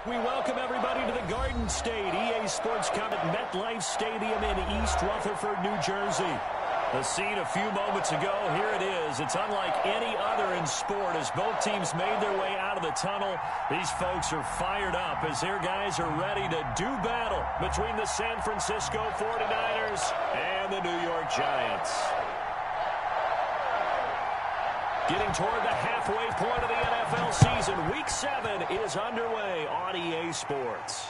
We welcome everybody to the Garden State EA Sports Cup at MetLife Stadium in East Rutherford, New Jersey. The scene a few moments ago, here it is. It's unlike any other in sport as both teams made their way out of the tunnel. These folks are fired up as their guys are ready to do battle between the San Francisco 49ers and the New York Giants. Getting toward the halfway point of the NFL season, Week 7 is underway on EA Sports.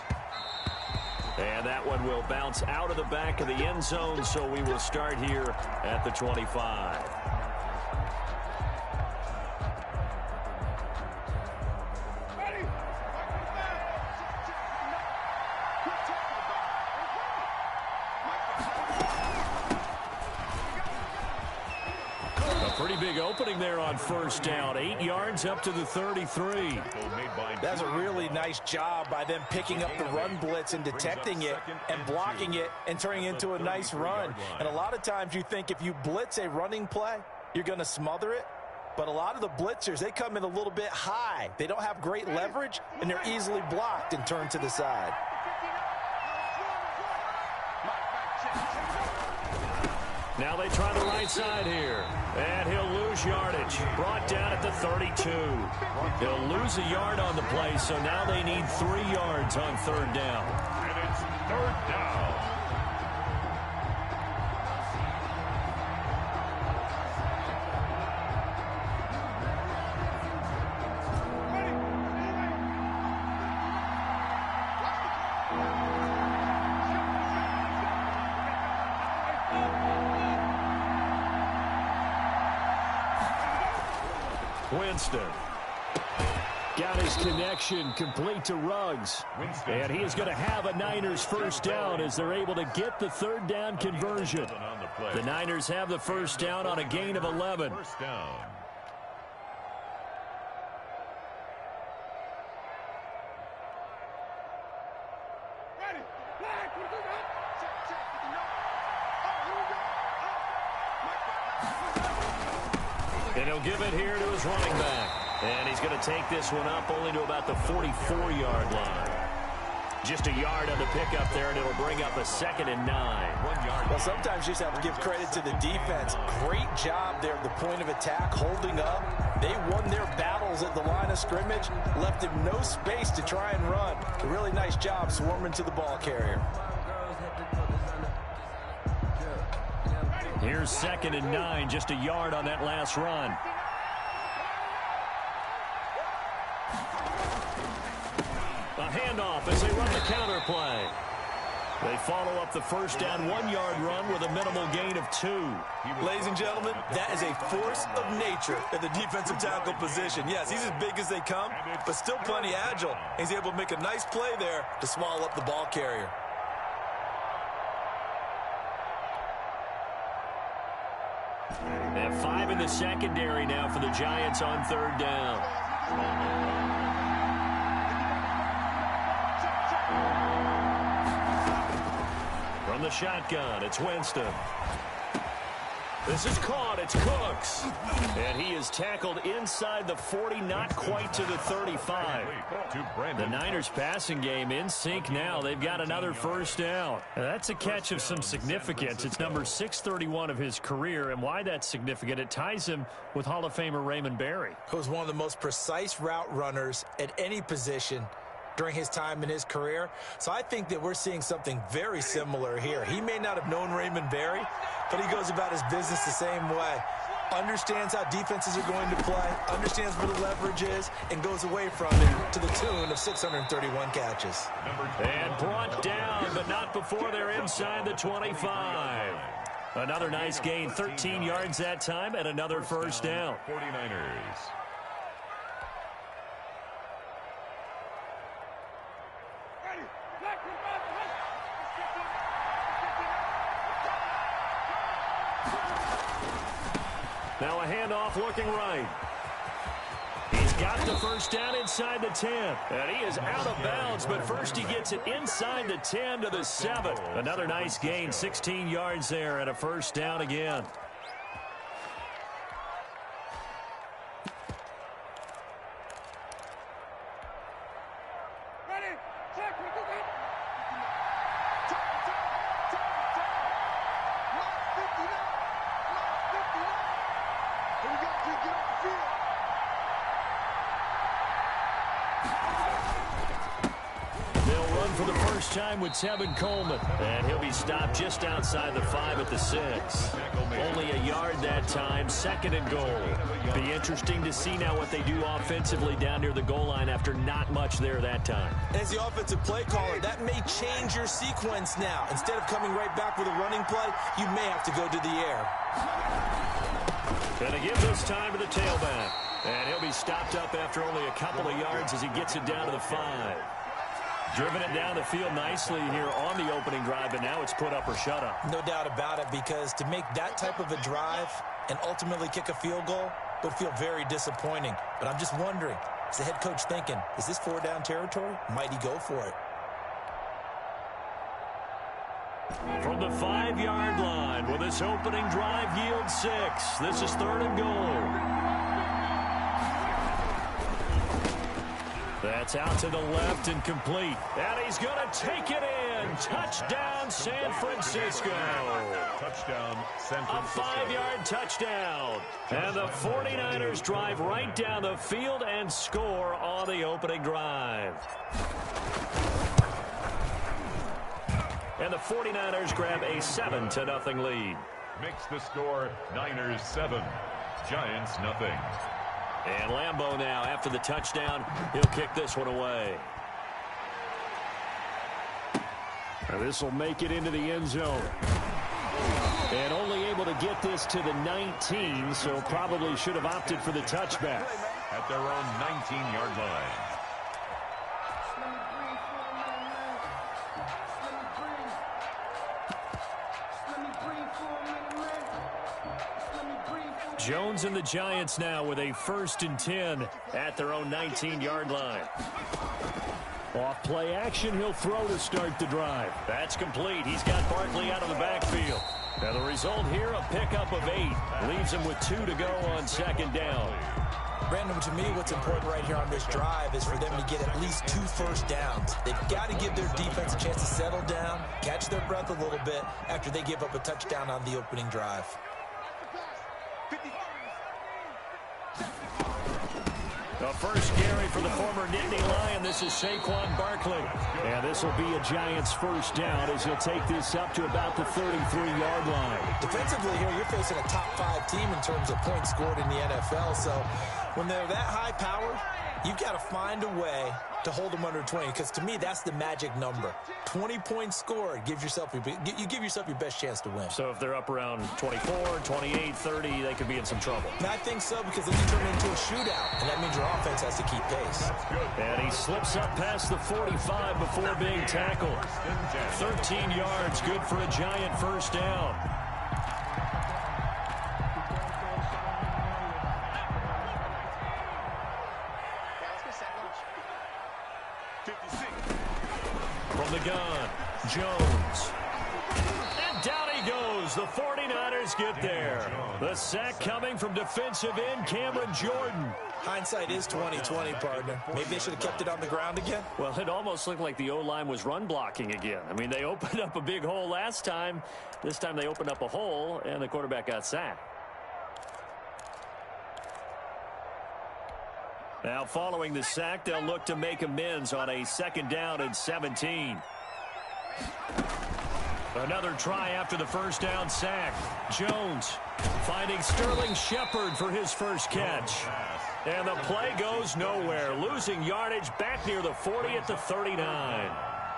And that one will bounce out of the back of the end zone, so we will start here at the 25. Pretty big opening there on first down. 8 yards up to the 33. That's a really nice job by them picking up the run blitz and detecting it and blocking it and turning it into a nice run. And a lot of times you think if you blitz a running play, you're going to smother it. But a lot of the blitzers, they come in a little bit high. They don't have great leverage, and they're easily blocked and turned to the side. Now they try the right side here. And he'll lose yardage. Brought down at the 32. He'll lose a yard on the play, so now they need 3 yards on third down. And it's third down. Winston got his connection complete to Ruggs. And he is going to have a Niners first down as they're able to get the third down conversion. The Niners have the first down on a gain of 11. First down. And he'll give it here to his running back. And he's going to take this one up only to about the 44-yard line. Just a yard on the pickup there, and it'll bring up a 2nd and 9. Well, sometimes you just have to give credit to the defense. Great job there at the point of attack, holding up. They won their battles at the line of scrimmage, left him no space to try and run. A really nice job swarming to the ball carrier. Here's 2nd and 9, just a yard on that last run. A handoff as they run the counter play. They follow up the first down 1-yard run with a minimal gain of 2. Ladies and gentlemen, that is a force of nature at the defensive tackle position. Yes, he's as big as they come, but still plenty agile. He's able to make a nice play there to swallow up the ball carrier. They have 5 in the secondary now for the Giants on third down. From the shotgun, it's Winston. This is caught. It's Cooks. And he is tackled inside the 40, not quite to the 35. The Niners passing game in sync now. They've got another first down. Now, that's a catch of some significance. It's number 631 of his career. And why that's significant, it ties him with Hall of Famer Raymond Berry. He was one of the most precise route runners at any position during his time in his career. So I think that we're seeing something very similar here. He may not have known Raymond Berry, but he goes about his business the same way. Understands how defenses are going to play, understands where the leverage is, and goes away from it to the tune of 631 catches. And brought down, but not before they're inside the 25. Another nice gain, 13 yards that time, and another first down. 49ers. Now a handoff looking right. He's got the first down inside the 10. And he is out of bounds, but first he gets it inside the 10 to the 7. Another nice gain, 16 yards there, and a first down again. They'll run for the first time with Tevin Coleman, and he'll be stopped just outside the 5 at the 6. Only a yard that time, 2nd and goal. Be interesting to see now what they do offensively down near the goal line after not much there that time. As the offensive play caller, that may change your sequence now. Instead of coming right back with a running play, you may have to go to the air. Going to give this time to the tailback. And he'll be stopped up after only a couple of yards as he gets it down to the 5. Driven it down the field nicely here on the opening drive, and now it's put up or shut up. No doubt about it, because to make that type of a drive and ultimately kick a field goal would feel very disappointing. But I'm just wondering, is the head coach thinking, is this 4-down territory? Might he go for it? From the 5-yard line, will this opening drive yield 6? This is 3rd and goal. That's out to the left and complete. And he's going to take it in. Touchdown, San Francisco. Touchdown, San Francisco. A 5-yard touchdown. And the 49ers drive right down the field and score on the opening drive. And the 49ers grab a 7-0 lead. Makes the score Niners 7, Giants nothing. And Lambeau now, after the touchdown, he'll kick this one away. This will make it into the end zone. And only able to get this to the 19, so probably should have opted for the touchback. At their own 19-yard line. Jones and the Giants now with a 1st and 10 at their own 19-yard line. Off play action, he'll throw to start the drive. That's complete. He's got Barkley out of the backfield. Now the result here, a pickup of 8. Leaves him with 2 to go on 2nd down. Brandon, to me, what's important right here on this drive is for them to get at least 2 first downs. They've got to give their defense a chance to settle down, catch their breath a little bit after they give up a touchdown on the opening drive. The first carry for the former Nittany Lion. This is Saquon Barkley. And this will be a Giants first down as he'll take this up to about the 33-yard line. Defensively here, you're facing a top 5 team in terms of points scored in the NFL. So when they're that high powered, you've got to find a way to hold them under 20, because to me, that's the magic number. 20 points scored gives yourself you give yourself your best chance to win. So if they're up around 24, 28, 30, they could be in some trouble. And I think so, because then you turn it into a shootout, and that means your offense has to keep pace. And he slips up past the 45 before being tackled. 13 yards, good for a Giant first down. From the gun, Jones. And down he goes. The 49ers get there. The sack coming from defensive end Cameron Jordan. Hindsight is 20/20, partner. Maybe they should have kept it on the ground again. Well, it almost looked like the O-line was run blocking again. I mean, they opened up a big hole last time. This time they opened up a hole, and the quarterback got sacked. Now, following the sack, they'll look to make amends on a 2nd down and 17. Another try after the first down sack. Jones finding Sterling Shepard for his first catch. And the play goes nowhere. Losing yardage back near the 40 at the 39.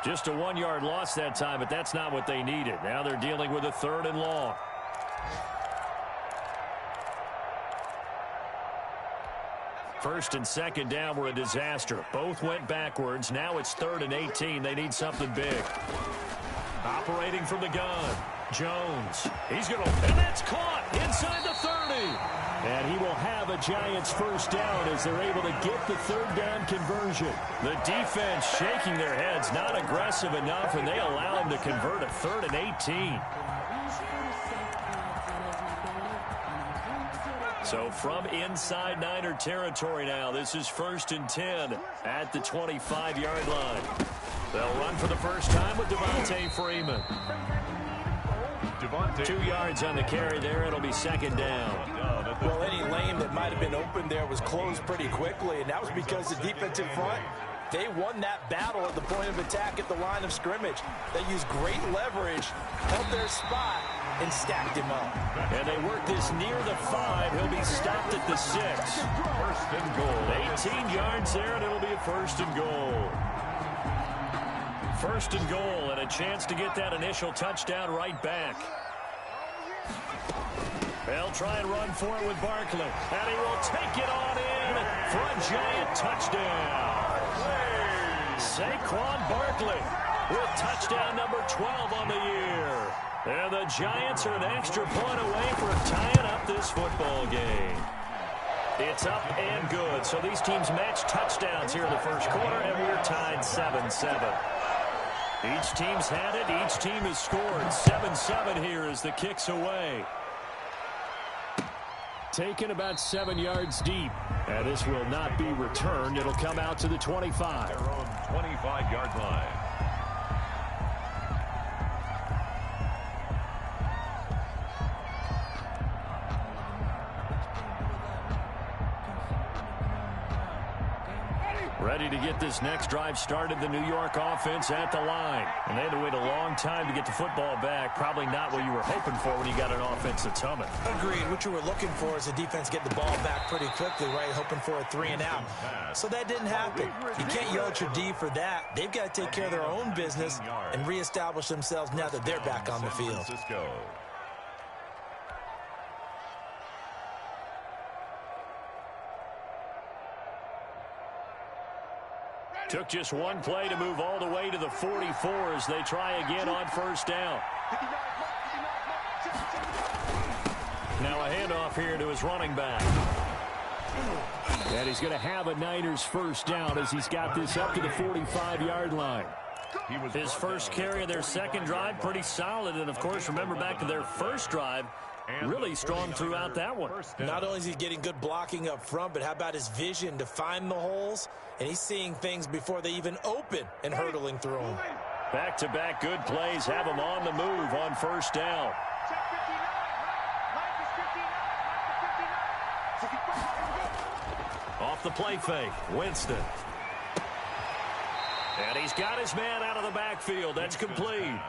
Just a 1-yard loss that time, but that's not what they needed. Now they're dealing with a 3rd and long. First and 2nd down were a disaster. Both went backwards. Now it's 3rd and 18. They need something big. Operating from the gun, Jones. He's going to, and that's caught inside the 30. And he will have a Giants first down as they're able to get the 3rd down conversion. The defense shaking their heads, not aggressive enough, and they allow him to convert a 3rd and 18. So from inside Niner territory now, this is 1st and 10 at the 25-yard line. They'll run for the first time with Devontae Freeman. 2 yards on the carry there. It'll be 2nd down. Well, any lane that might have been open there was closed pretty quickly, and that was because the defensive front, they won that battle at the point of attack at the line of scrimmage. They used great leverage, held their spot, and stacked him up. And they work this near the 5. He'll be stopped at the 6. 1st and goal. 18 yards there, and it'll be a 1st and goal. 1st and goal, and a chance to get that initial touchdown right back. They'll try and run for it with Barkley. And he will take it on in for a giant touchdown. Saquon Barkley with touchdown number 12 on the year. And the Giants are an extra point away from tying up this football game. It's up and good. So these teams match touchdowns here in the first quarter, and we're tied 7-7. Each team's had it. Each team has scored. 7-7 here as the kick's away. Taken about 7 yards deep. And this will not be returned. It'll come out to the 25. Their own 25-yard line. Ready to get this next drive started, the New York offense at the line. And they had to wait a long time to get the football back. Probably not what you were hoping for when you got an offense that's humming. Agreed. What you were looking for is the defense get the ball back pretty quickly, right? Hoping for a 3 and out. So that didn't happen. You can't yell at your D for that. They've got to take care of their own business and reestablish themselves now that they're back on the field. Took just one play to move all the way to the 44 as they try again on 1st down. Now a handoff here to his running back. And he's going to have a Niners 1st down as he's got this up to the 45-yard line. His first carry of their second drive, pretty solid. And, of course, remember back to their first drive, really strong throughout that one. Not only is he getting good blocking up front, but how about his vision to find the holes? And he's seeing things before they even open and hurtling through them. Back-to-back good plays have him on the move on 1st down. Off the play fake, Winston. And he's got his man out of the backfield. That's complete.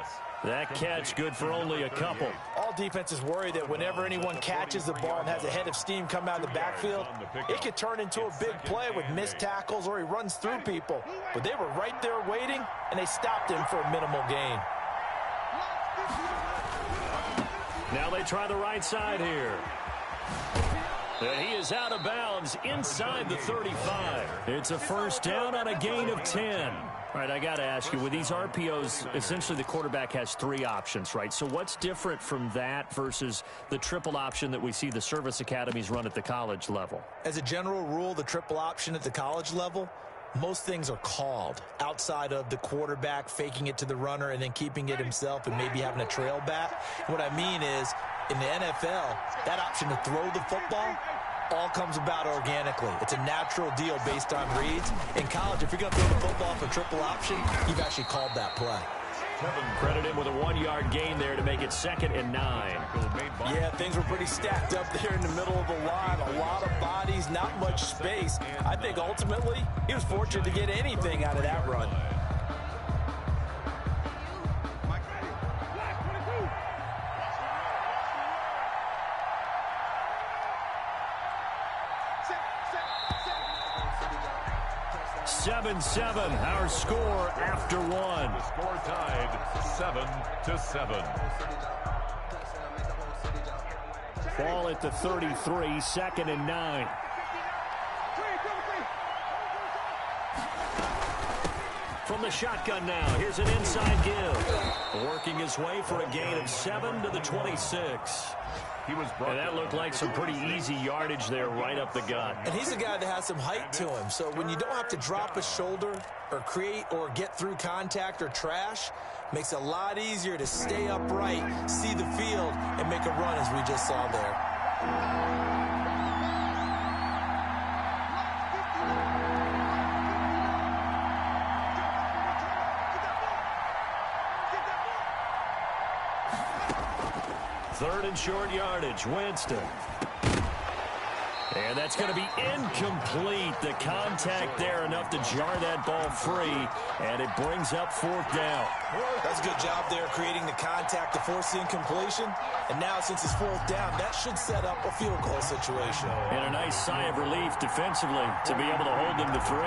That catch good for only a couple. All defenses worry that whenever anyone catches the ball and has a head of steam come out of the backfield, it could turn into a big play with missed tackles or he runs through people. But they were right there waiting, and they stopped him for a minimal gain. Now they try the right side here. And he is out of bounds inside the 35. It's a 1st down on a gain of 10. All right, I got to ask you, with these RPOs, essentially the quarterback has 3 options, right? So what's different from that versus the triple option that we see the service academies run at the college level? As a general rule, the triple option at the college level, most things are called outside of the quarterback faking it to the runner and then keeping it himself and maybe having a trail back. What I mean is, in the NFL, that option to throw the football all comes about organically. It's a natural deal based on reads. In college, if you're going to throw the football for triple option, you've actually called that play. Credit him with a 1-yard gain there to make it 2nd and 9. Yeah, things were pretty stacked up there in the middle of the line. A lot of bodies, not much space. I think ultimately he was fortunate to get anything out of that run. Seven, our score after 1. The score tied 7-7. Ball at the 33, 2nd and 9. From the shotgun now, here's an inside give. Working his way for a gain of 7 to the 26. And that looked like some pretty easy yardage there right up the gut. And he's a guy that has some height to him. So when you don't have to drop a shoulder or create or get through contact or trash, makes it a lot easier to stay upright, see the field, and make a run as we just saw there. Third and short yardage, Winston. And that's going to be incomplete. The contact there enough to jar that ball free, and it brings up fourth down. That's a good job there creating the contact to force the incompletion. And now since it's fourth down, that should set up a field goal situation. And a nice sigh of relief defensively to be able to hold them to 3.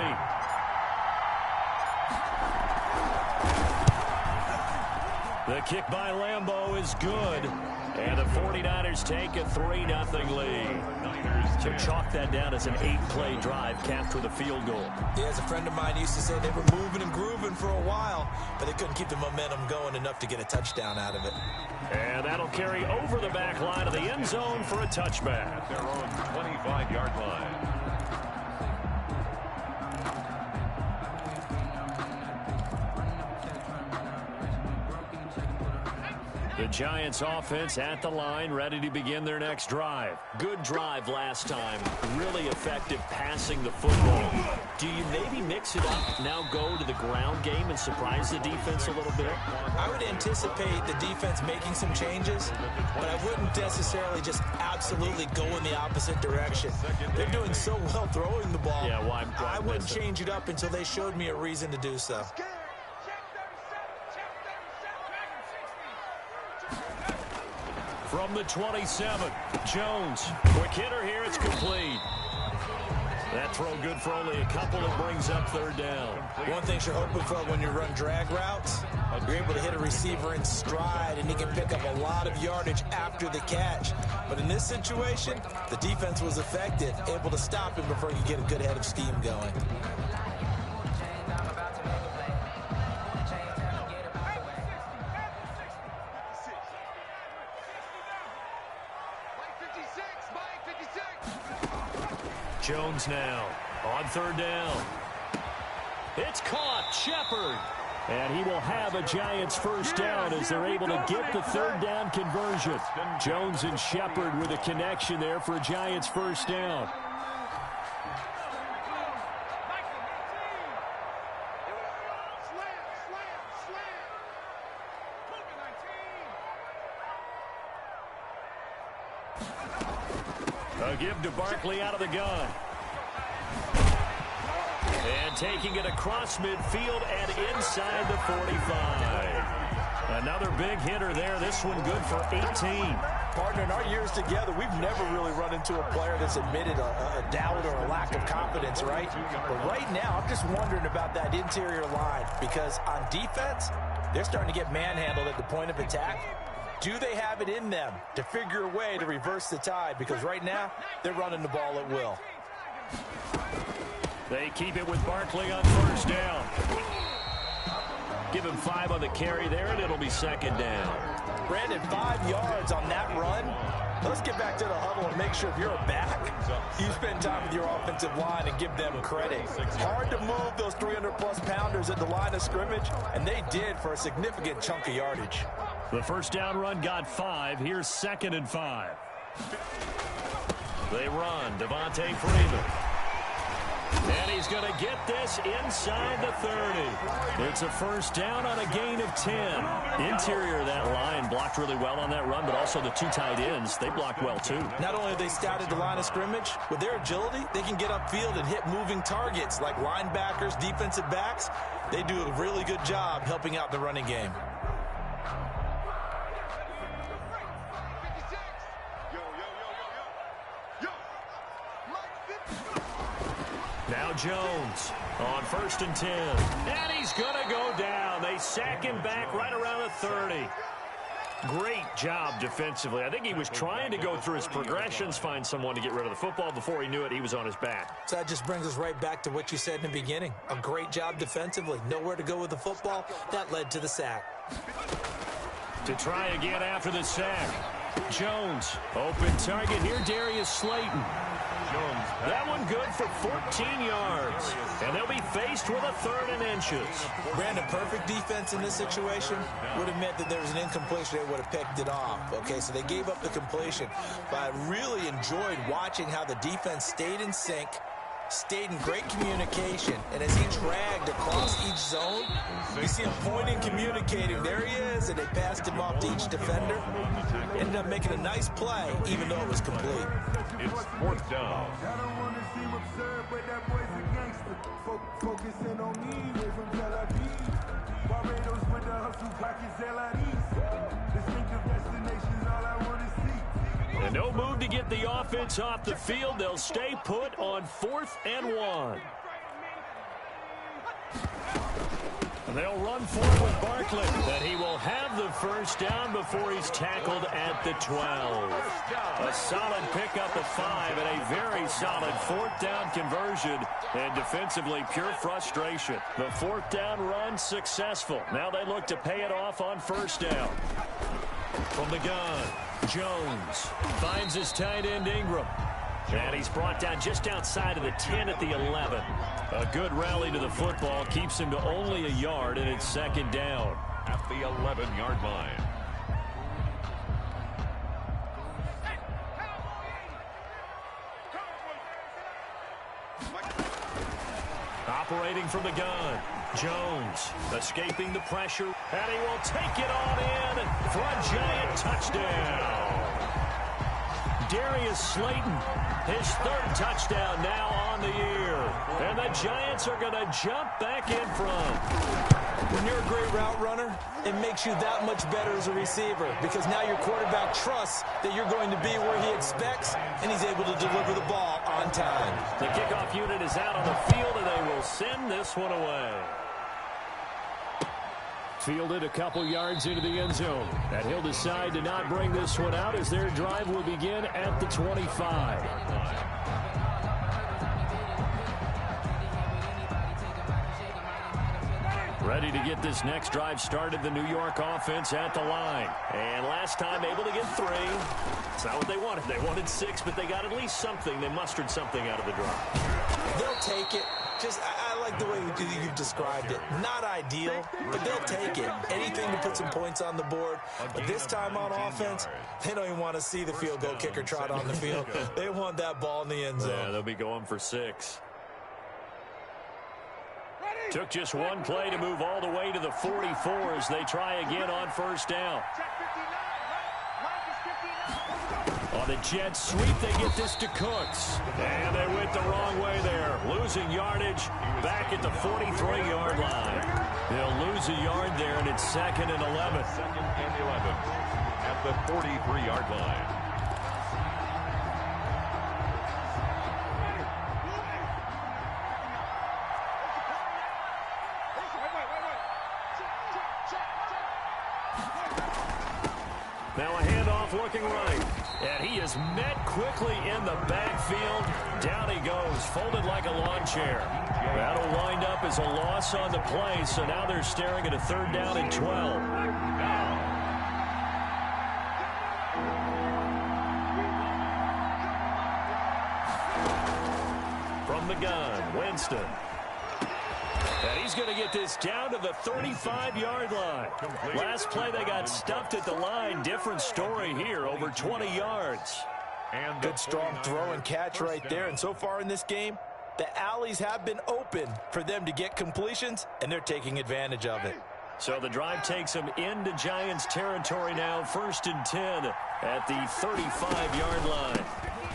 The kick by Lambeau is good. And the 49ers take a 3-0 lead. So chalk that down as an 8-play drive capped with a field goal. Yeah, as a friend of mine used to say, they were moving and grooving for a while, but they couldn't keep the momentum going enough to get a touchdown out of it. And that'll carry over the back line of the end zone for a touchback. At their own 25-yard line. The Giants offense at the line, ready to begin their next drive. Good drive last time. Really effective passing the football. Do you maybe mix it up, now go to the ground game and surprise the defense a little bit? I would anticipate the defense making some changes, but I wouldn't necessarily just absolutely go in the opposite direction. They're doing so well throwing the ball. Yeah, why I wouldn't change it up until they showed me a reason to do so. From the 27, Jones. Quick hitter here, it's complete. That throw good for only a couple. It brings up third down. One thing you're hoping for when you run drag routes, you're able to hit a receiver in stride, and he can pick up a lot of yardage after the catch. But in this situation, the defense was effective, able to stop him before you get a good head of steam going. Jones now on third down. It's caught. Shepard. And he will have a Giants first down as they're able to get the third down conversion. Jones and Shepard with a connection there for a Giants first down. A give to Barkley out of the gun. And taking it across midfield and inside the 45. Another big hitter there. This one good for 18. Partner, in our years together, we've never really run into a player that's admitted a doubt or a lack of confidence, right? But right now, I'm just wondering about that interior line, because on defense, they're starting to get manhandled at the point of attack. Do they have it in them to figure a way to reverse the tide? Because right now, they're running the ball at will. They keep it with Barkley on first down. Give him 5 on the carry there, and it'll be second down. Brandon, 5 yards on that run. Let's get back to the huddle and make sure if you're a back, you spend time with your offensive line and give them credit. Hard to move those 300-plus pounders at the line of scrimmage, and they did for a significant chunk of yardage. The first down run got 5. Here's 2nd and 5. They run. Devontae Freeman. And he's going to get this inside the 30. It's a first down on a gain of 10. Interior of that line blocked really well on that run, but also the 2 tight ends, they blocked well too. Not only have they scouted the line of scrimmage, with their agility, they can get upfield and hit moving targets like linebackers, defensive backs. They do a really good job helping out the running game. Now Jones on 1st and 10. And he's going to go down. They sack him back right around the 30. Great job defensively. I think he was trying to go through his progressions, find someone to get rid of the football. Before he knew it, he was on his back. So that just brings us right back to what you said in the beginning. A great job defensively. Nowhere to go with the football. That led to the sack. To try again after the sack. Jones, open target here, Darius Slayton. That one good for 14 yards. And they'll be faced with a 3rd and inches. Brandon, perfect defense in this situation would have meant that there was an incompletion. They would have picked it off. Okay, so they gave up the completion. But I really enjoyed watching how the defense stayed in sync, stayed in great communication, and as he dragged across each zone, you see him pointing, communicating. There he is, and they passed him off to each defender. Ended up making a nice play, even though it was complete. It's 4th down. And no move to get the offense off the field. They'll stay put on 4th and 1. They'll run forward with Barkley, but he will have the first down before he's tackled at the 12. A solid pickup of 5 and a very solid 4th down conversion. And defensively, pure frustration. The 4th down run successful. Now they look to pay it off on 1st down. From the gun, Jones finds his tight end Ingram. And he's brought down just outside of the 10 at the 11. A good rally to the football keeps him to only a yard, and it's 2nd down. At the 11-yard line. Operating from the gun, Jones escaping the pressure, and he will take it on in for a Giant touchdown. Darius Slayton, his 3rd touchdown now on the year. And the Giants are going to jump back in front. When you're a great route runner, it makes you that much better as a receiver because now your quarterback trusts that you're going to be where he expects, and he's able to deliver the ball on time. The kickoff unit is out on the field, and they will send this one away. Fielded a couple yards into the end zone. And he'll decide to not bring this one out as their drive will begin at the 25. Ready to get this next drive started, the New York offense at the line. And last time able to get 3. It's not what they wanted. They wanted 6, but they got at least something. They mustered something out of the drive. They'll take it. I like the way you've described it. Not ideal, but they'll take it. Anything to put some points on the board. But this time on offense, they don't even want to see the field goal kicker trot on the field. They want that ball in the end zone. Yeah, they'll be going for 6. Took just one play to move all the way to the 44 as they try again on 1st down. On the jet sweep, they get this to Cooks. And they went the wrong way there. Losing yardage back at the 43-yard line. They'll lose a yard there, and it's 2nd and 11. 2nd and 11 at the 43-yard line. Now a handoff looking right. And he is met quickly in the backfield. Down he goes, folded like a lawn chair. That'll wind up as a loss on the play, so now they're staring at a 3rd down and 12. From the gun, Winston. And he's going to get this down to the 35-yard line. Last play, they got stuffed at the line. Different story here, over 20 yards. And good strong throw and catch right there. And so far in this game, the alleys have been open for them to get completions, and they're taking advantage of it. So the drive takes them into Giants territory now, 1st and 10 at the 35-yard line.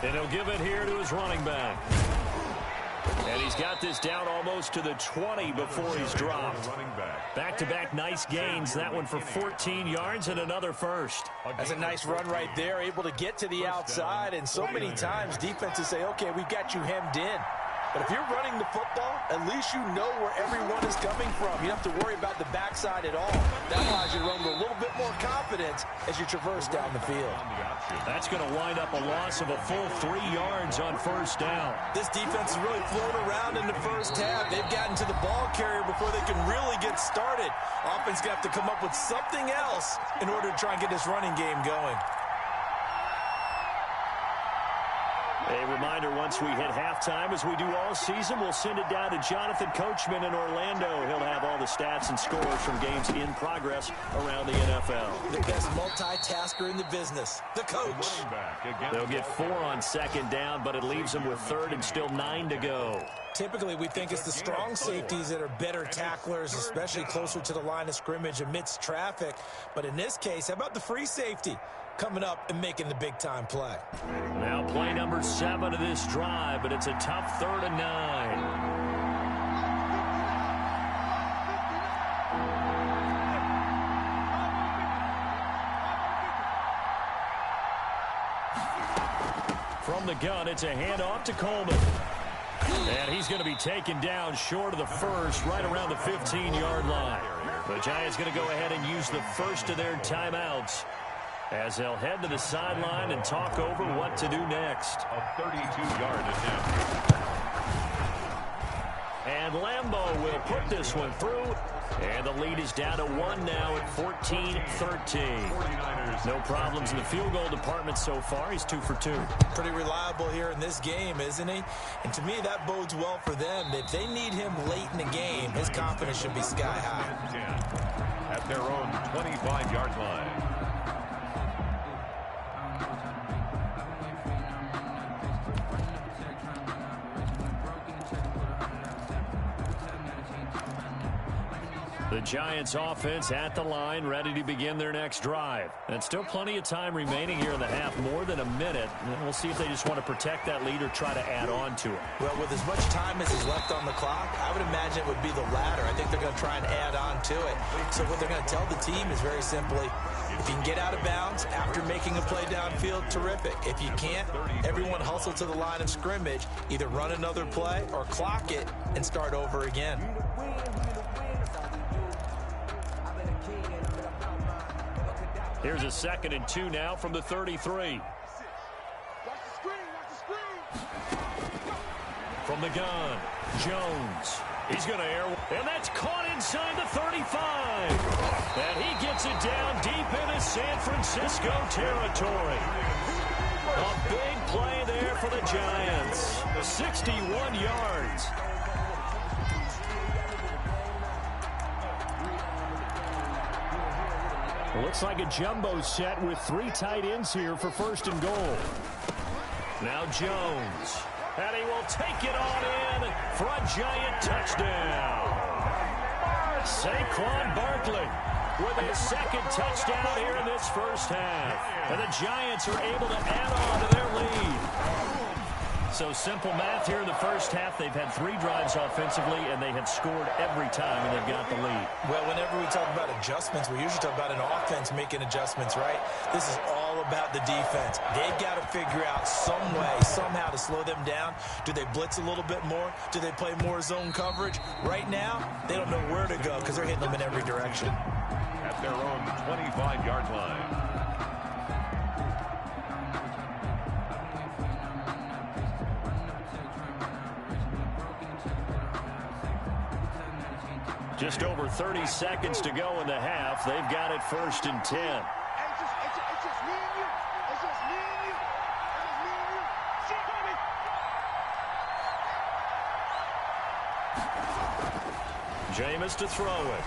And he'll give it here to his running back. And he's got this down almost to the 20 before he's dropped. Back-to-back nice gains. That one for 14 yards and another first. That's a nice run right there, able to get to the outside. And so many times defenses say, okay, we've got you hemmed in. But if you're running the football, at least you know where everyone is coming from. You don't have to worry about the backside at all. That allows you to run with a little bit more confidence as you traverse down the field. That's going to wind up a loss of a full 3 yards on 1st down. This defense has really flown around in the first half. They've gotten to the ball carrier before they can really get started. Offense going to have to come up with something else in order to try and get this running game going. A reminder, once we hit halftime, as we do all season, we'll send it down to Jonathan Coachman in Orlando. He'll have all the stats and scores from games in progress around the NFL. The best multitasker in the business, the coach. They'll get 4 on second down, but it leaves them with third and still 9 to go. Typically, we think it's the strong safeties that are better tacklers, especially closer to the line of scrimmage amidst traffic. But in this case, how about the free safety coming up and making the big-time play? Now play number 7 of this drive, but it's a tough 3rd and 9. From the gun, it's a handoff to Coleman. And he's going to be taken down short of the first, right around the 15-yard line. The Giants going to go ahead and use the first of their timeouts as they'll head to the sideline and talk over what to do next. A 32-yard attempt. And Lambo will put this one through. And the lead is down to 1 now at 14-13. No problems in the field goal department so far. He's 2 for 2. Pretty reliable here in this game, isn't he? And to me, that bodes well for them. If they need him late in the game, his confidence should be sky high. At their own 25-yard line. The Giants offense at the line, ready to begin their next drive. And still plenty of time remaining here in the half, more than a minute. And we'll see if they just want to protect that lead or try to add on to it. Well, with as much time as is left on the clock, I would imagine it would be the latter. I think they're going to try and add on to it. So what they're going to tell the team is very simply, if you can get out of bounds after making a play downfield, terrific. If you can't, everyone hustle to the line of scrimmage, either run another play or clock it and start over again. Here's a 2nd and 2 now from the 33. From the gun, Jones. He's going to air, and that's caught inside the 35. And he gets it down deep into San Francisco territory. A big play there for the Giants. 61 yards. Looks like a jumbo set with 3 tight ends here for 1st and goal. Now Jones. And he will take it on in for a Giant touchdown. Saquon Barkley with his 2nd touchdown here in this first half. And the Giants are able to add on to their lead. So simple math here in the first half. They've had 3 drives offensively, and they have scored every time, and they've got the lead. Well, whenever we talk about adjustments, we usually talk about an offense making adjustments, right? This is all about the defense. They've got to figure out some way, somehow to slow them down. Do they blitz a little bit more? Do they play more zone coverage? Right now, they don't know where to go because they're hitting them in every direction. At their own 25-yard line. Just over 30 seconds to go in the half. They've got it 1st and 10. Jameis to throw it.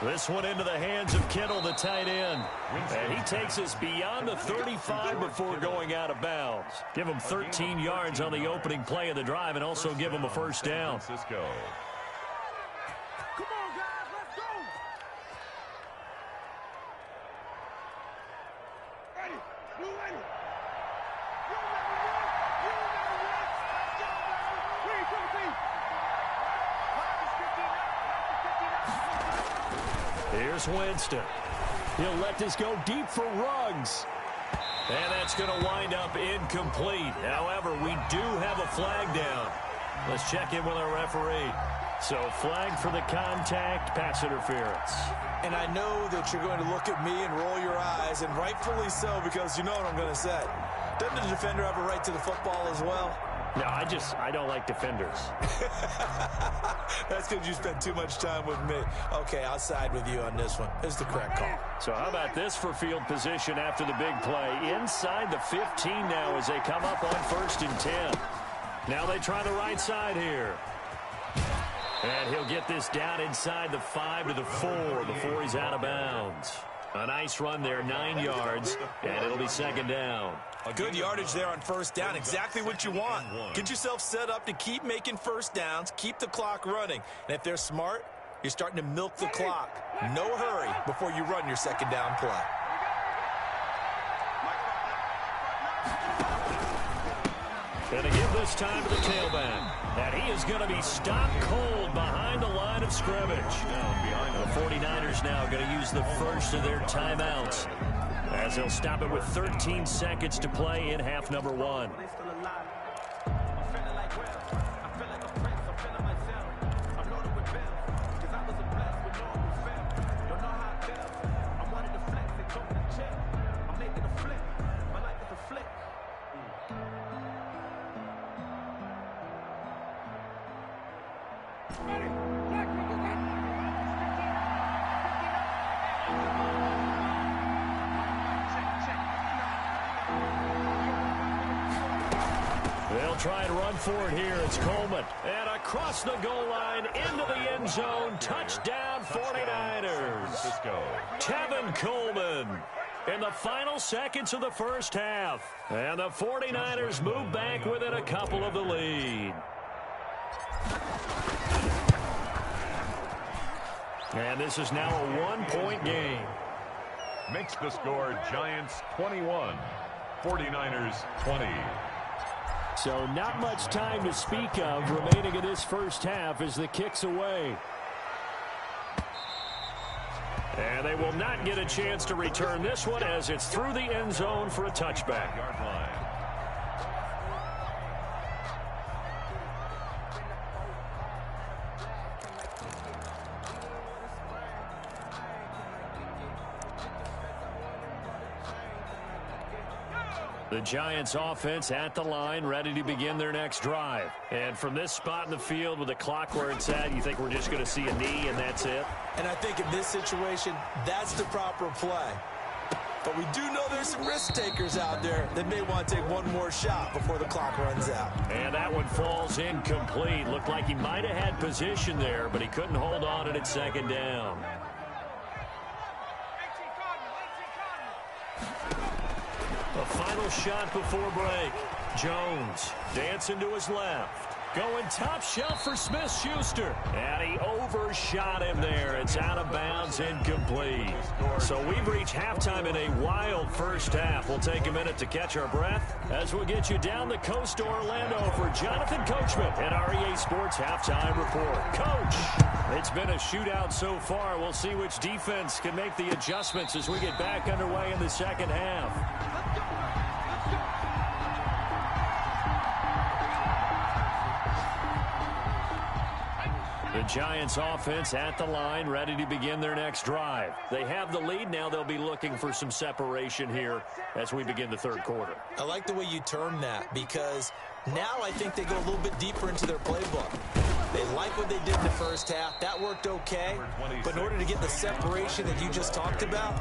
This one into the hands of Kittle, the tight end. And he takes us beyond the 35 before going out of bounds. Give him 13 yards on the opening play of the drive and also give him a 1st down. Francisco. Come on, guys, let's go. Ready, you ready? You ready, you ready, let's go, baby. 3, 2, 3. Here's Winston. He'll let this go deep for Ruggs. And that's going to wind up incomplete. However, we do have a flag down. Let's check in with our referee. So flag for the contact, pass interference. And I know that you're going to look at me and roll your eyes, and rightfully so, because you know what I'm going to say. Doesn't the defender have a right to the football as well? No, I don't like defenders. That's because you spent too much time with me. Okay, I'll side with you on this one. It's the correct call. So how about this for field position after the big play? Inside the 15 now as they come up on 1st and 10. Now they try the right side here. And he'll get this down inside the 5 to the 4 before he's out of bounds. A nice run there, 9 yards, and it'll be 2nd down. Good yardage there on 1st down, exactly what you want. Get yourself set up to keep making 1st downs, keep the clock running. And if they're smart, you're starting to milk the clock. No hurry before you run your 2nd down play. Going to give this time to the tailback. And he is going to be stopped cold behind the line of scrimmage. The 49ers now going to use the first of their timeouts as they'll stop it with 13 seconds to play in half number 1. They'll try and run for it here. It's Coleman. And across the goal line into the end zone. Touchdown 49ers. Tevin Coleman in the final seconds of the first half. And the 49ers move back within a couple of the lead. And this is now a 1-point game. Makes the score Giants 21, 49ers 20. So not much time to speak of remaining in this first half as the kick's away. And they will not get a chance to return this one as it's through the end zone for a touchback. Yard line. The Giants offense at the line, ready to begin their next drive. And from this spot in the field with the clock where it's at, you think we're just going to see a knee and that's it? And I think in this situation, that's the proper play. But we do know there's some risk takers out there that may want to take one more shot before the clock runs out. And that one falls incomplete. Looked like he might have had position there, but he couldn't hold on at 2nd down. A final shot before break. Jones dancing to his left. Going top shelf for Smith-Schuster. And he overshot him there. It's out of bounds, incomplete. So we've reached halftime in a wild first half. We'll take a minute to catch our breath as we'll get you down the coast to Orlando for Jonathan Coachman and REA Sports Halftime Report. Coach, it's been a shootout so far. We'll see which defense can make the adjustments as we get back underway in the second half. The Giants offense at the line, ready to begin their next drive. They have the lead. Now they'll be looking for some separation here as we begin the third quarter. I like the way you term that because now I think they go a little bit deeper into their playbook. They like what they did in the first half. That worked okay. But in order to get the separation that you just talked about,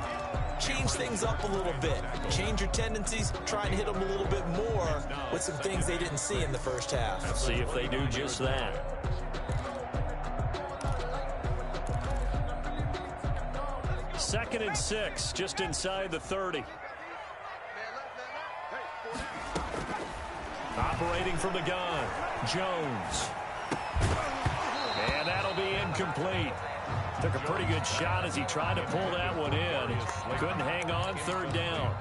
change things up a little bit. Change your tendencies. Try and hit them a little bit more with some things they didn't see in the first half. Let's see if they do just that. Second and 6, just inside the 30. Operating from the gun, Jones. And that'll be incomplete. Took a pretty good shot as he tried to pull that one in. Couldn't hang on, 3rd down.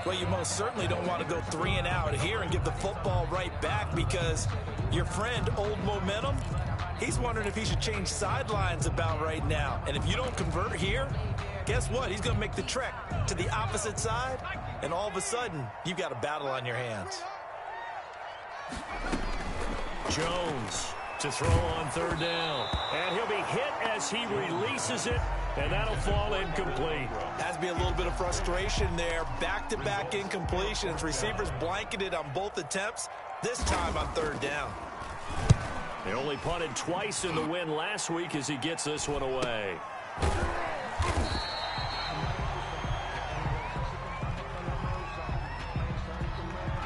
Well, you most certainly don't want to go 3 and out here and give the football right back because your friend, Old Momentum, he's wondering if he should change sidelines about right now. And if you don't convert here, guess what? He's going to make the trek to the opposite side, and all of a sudden, you've got a battle on your hands. Jones to throw on 3rd down. And he'll be hit as he releases it. and that'll fall incomplete. Has to be a little bit of frustration there. Back-to-back incompletions. Receivers blanketed on both attempts, this time on third down. He only punted twice in the win last week as he gets this one away.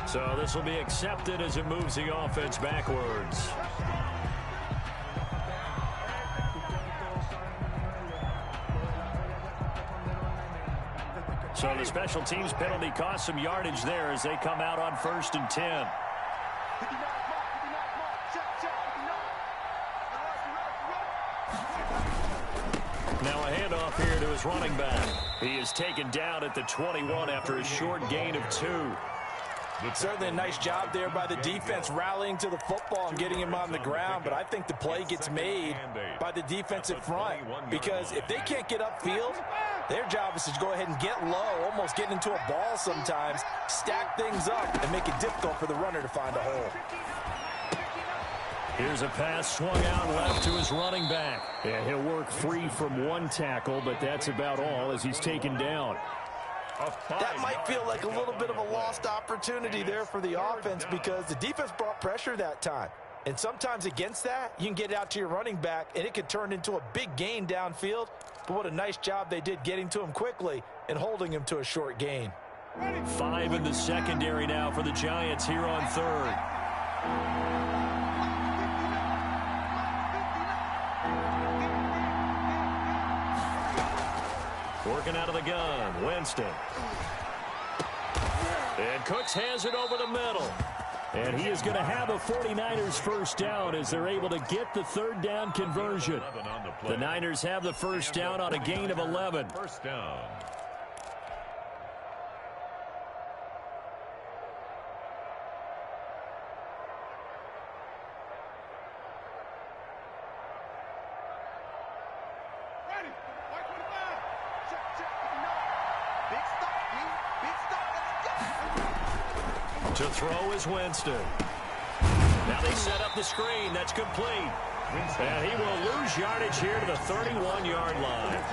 So this will be accepted as it moves the offense backwards. So the special teams penalty cost some yardage there as they come out on 1st and 10. Now a handoff here to his running back. He is taken down at the 21 after a short gain of 2. Certainly a nice job there by the defense rallying to the football and getting him on the ground, but I think the play gets made by the defensive front because if they can't get upfield, their job is to go ahead and get low, almost get into a ball sometimes, stack things up, and make it difficult for the runner to find a hole. Here's a pass swung out left to his running back. Yeah, he'll work free from one tackle, but that's about all as he's taken down. That might feel like a little bit of a lost opportunity there for the offense because the defense brought pressure that time. And sometimes against that, you can get out to your running back, and it could turn into a big gain downfield. But what a nice job they did getting to him quickly and holding him to a short gain. 5 in the secondary now for the Giants here on 3rd. Working out of the gun, Winston. And Cooks has it over the middle. And he is going to have a 49ers first down as they're able to get the 3rd down conversion. The Niners have the first down on a gain of 11. First down. To throw is Winston. Now they set up the screen. That's complete. And he will lose yardage here to the 31-yard line.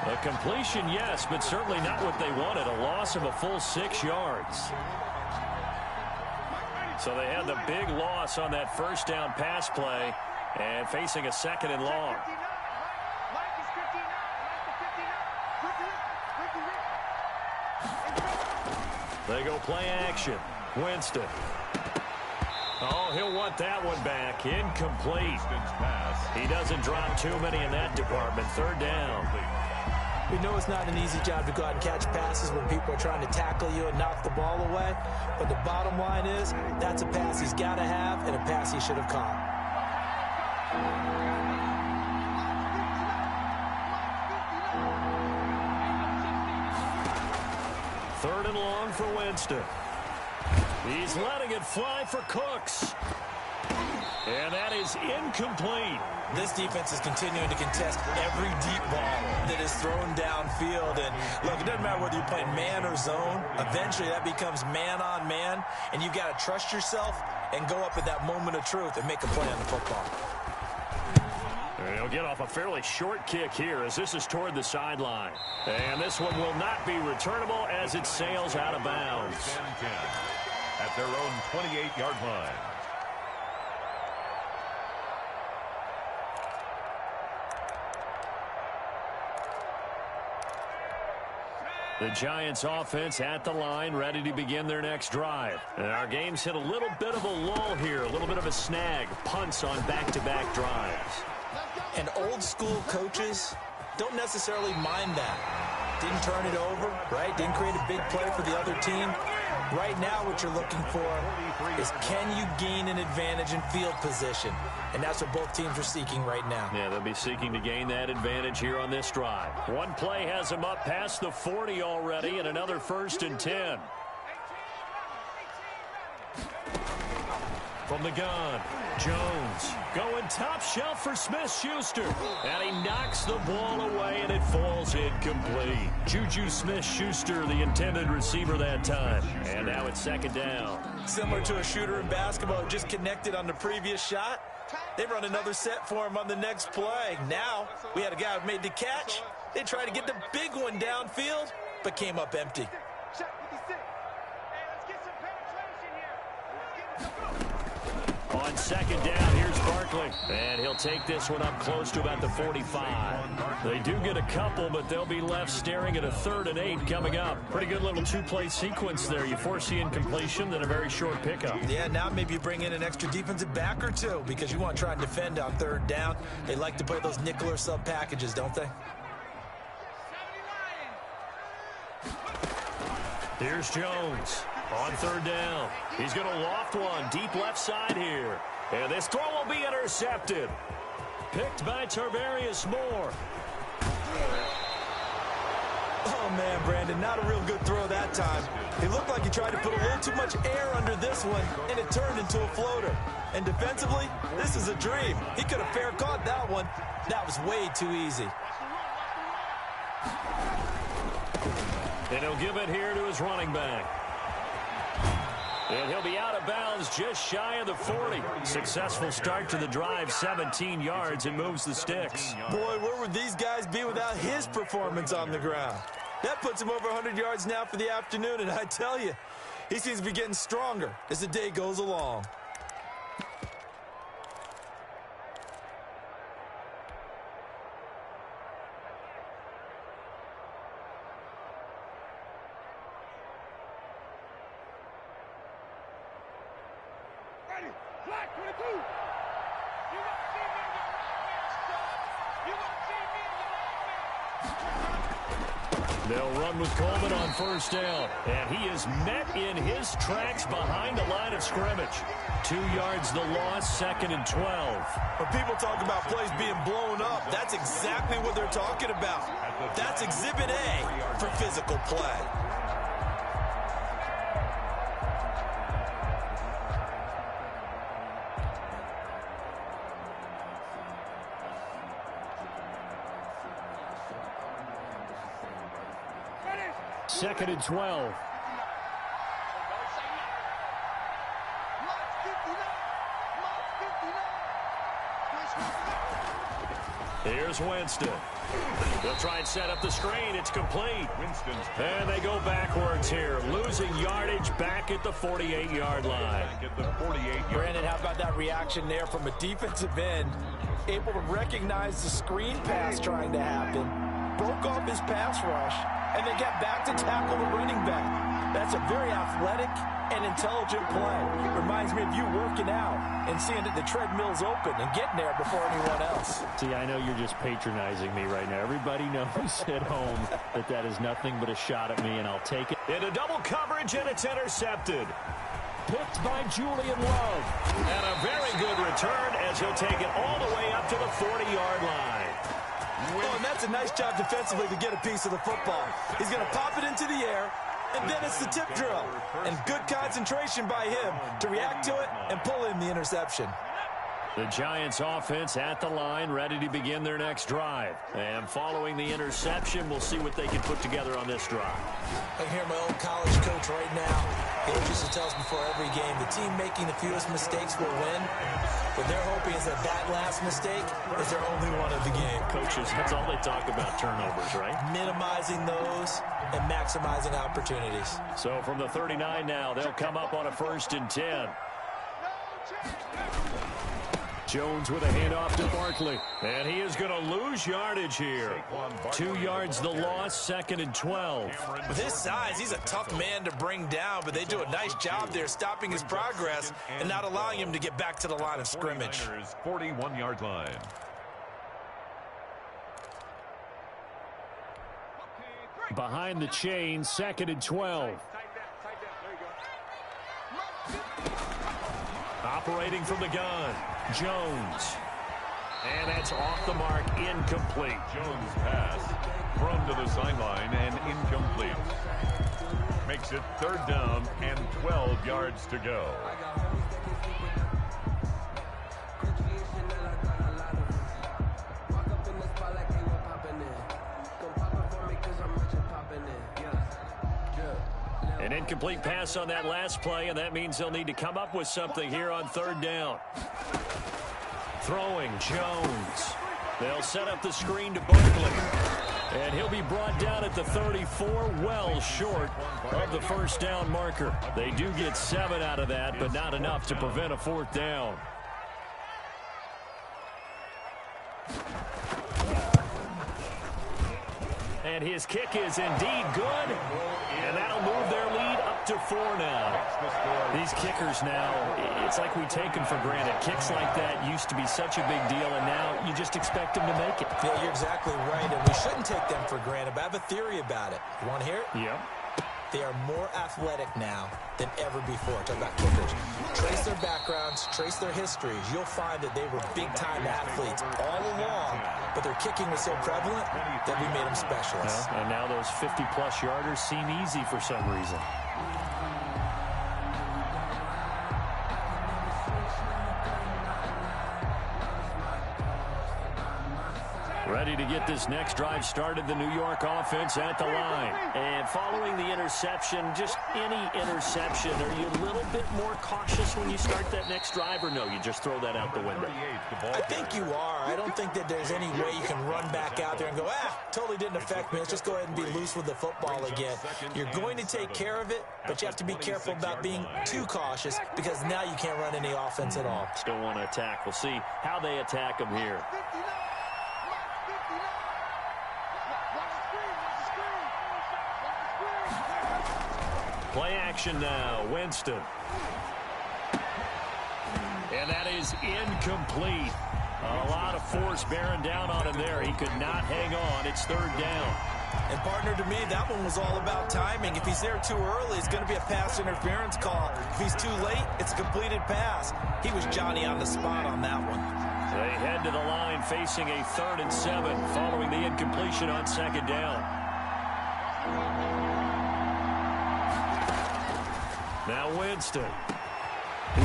A completion, yes, but certainly not what they wanted. A loss of a full 6 yards. So they had the big loss on that first down pass play and facing a 2nd and long. They go play action. Winston. Oh, he'll want that one back. Incomplete. He doesn't drop too many in that department. 3rd down. We know it's not an easy job to go out and catch passes when people are trying to tackle you and knock the ball away. But the bottom line is that's a pass he's got to have and a pass he should have caught. 3rd and long for Winston. He's letting it fly for Cooks. And that is incomplete. This defense is continuing to contest every deep ball that is thrown downfield. And look, it doesn't matter whether you're playing man or zone. Eventually that becomes man on man. And you've got to trust yourself and go up at that moment of truth and make a play on the football. He'll get off a fairly short kick here as this is toward the sideline. And this one will not be returnable as it sails out of bounds. 10-10 at their own 28-yard line. The Giants offense at the line, ready to begin their next drive. And our game's hit a little bit of a lull here, a little bit of a snag. Punts on back-to-back drives. And old school coaches don't necessarily mind that. Didn't turn it over, right? Didn't create a big play for the other team. Right now what you're looking for is can you gain an advantage in field position? And that's what both teams are seeking right now. Yeah, they'll be seeking to gain that advantage here on this drive. One play has them up past the 40 already and another 1st and 10. From the gun, Jones going top shelf for Smith-Schuster. And he knocks the ball away and it falls incomplete. Juju Smith-Schuster, the intended receiver that time. And now it's 2nd down. Similar to a shooter in basketball who just connected on the previous shot. They run another set for him on the next play. Now we had a guy who made the catch. They tried to get the big one downfield, but came up empty. Check 56. Hey, let's get some penetration here. Let's get it. On second down, here's Barkley. And he'll take this one up close to about the 45. They do get a couple, but they'll be left staring at a 3rd and 8 coming up. Pretty good little two-play sequence there. You force the incompletion, then a very short pickup. Yeah, now maybe you bring in an extra defensive back or two because you want to try and defend on 3rd down. They like to play those nickel or sub packages, don't they? Here's Jones on 3rd down. He's going to loft one deep left side here. And this throw will be intercepted. Picked by Tarvarius Moore. Oh, man, Brandon, not a real good throw that time. It looked like he tried to put a little too much air under this one, and it turned into a floater. And defensively, this is a dream. He could have fair caught that one. That was way too easy. And he'll give it here to his running back. And he'll be out of bounds just shy of the 40. Successful start to the drive, 17 yards, and moves the sticks. Boy, where would these guys be without his performance on the ground? That puts him over 100 yards now for the afternoon, and I tell you, he seems to be getting stronger as the day goes along. Flag 22. You won't see me in your offense, son. You won't see me in your offense. They'll run with Coleman on 1st down. And he is met in his tracks behind the line of scrimmage. 2 yards the loss, 2nd and 12. When people talk about plays being blown up, that's exactly what they're talking about. That's Exhibit A for physical play. Second and 12. Here's Winston. They'll try and set up the screen. It's complete. And they go backwards here, losing yardage back at the 48-yard line. Brandon, how about that reaction there from a defensive end? Able to recognize the screen pass trying to happen, broke off his pass rush, and then get back to tackle the running back. That's a very athletic and intelligent play. Reminds me of you working out and seeing that the treadmill's open and getting there before anyone else. See, I know you're just patronizing me right now. Everybody knows at home that that is nothing but a shot at me, and I'll take it. Into double coverage, and it's intercepted. Picked by Julian Love. And a very good return as he'll take it all the way up to the 40-yard line. Oh, and that's a nice job defensively to get a piece of the football. He's going to pop it into the air, and then it's the tip drill. And good concentration by him to react to it and pull in the interception. The Giants offense at the line, ready to begin their next drive. And following the interception, we'll see what they can put together on this drive. I hear my old college coach right now. He used to tell us before every game, the team making the fewest mistakes will win. What they're hoping is that last mistake is their only one of the game. Coaches, that's all they talk about, turnovers, right? Minimizing those and maximizing opportunities. So from the 39 now, they'll come up on a 1st and 10. Jones with a handoff to Barkley. And he is going to lose yardage here. 2 yards the loss, 2nd and 12. With his size, he's a tough man to bring down, but they do a nice job there stopping his progress and not allowing him to get back to the line of scrimmage. 41-yard line. Behind the chain, 2nd and 12. Operating from the gun, Jones. And that's off the mark, incomplete. Jones pass thrown to the sideline and incomplete. Makes it 3rd down and 12 yards to go. An incomplete pass on that last play, and that means they'll need to come up with something here on 3rd down. Throwing, Jones. They'll set up the screen to Barkley. And he'll be brought down at the 34, well short of the first down marker. They do get 7 out of that, but not enough to prevent a 4th down. And his kick is indeed good. And that'll move their lead up to 4 now. These kickers now, it's like we take them for granted. Kicks like that used to be such a big deal, and now you just expect them to make it. Yeah, you're exactly right, and we shouldn't take them for granted, but I have a theory about it. You want to hear it? Yep. They are more athletic now than ever before. Talk about kickers. Trace their backgrounds, trace their histories. You'll find that they were big-time athletes all along, but their kicking was so prevalent that we made them specialists. Well, and now those 50-plus yarders seem easy for some reason. Ready to get this next drive started, the New York offense at the line. And following the interception, just any interception, are you a little bit more cautious when you start that next drive, or no, you just throw that out the window? I think you are. I don't think that there's any way you can run back out there and go, totally didn't affect me. Let's just go ahead and be loose with the football again. You're going to take care of it, but you have to be careful about being too cautious because now you can't run any offense at all. Still want to attack. We'll see how they attack them here. Play action now, Winston. And that is incomplete. A lot of force bearing down on him there. He could not hang on. It's 3rd down. And partner, to me, that one was all about timing. If he's there too early, it's going to be a pass interference call. If he's too late, it's a completed pass. He was Johnny on the spot on that one. They head to the line facing a 3rd and 7 following the incompletion on 2nd down. Now Winston.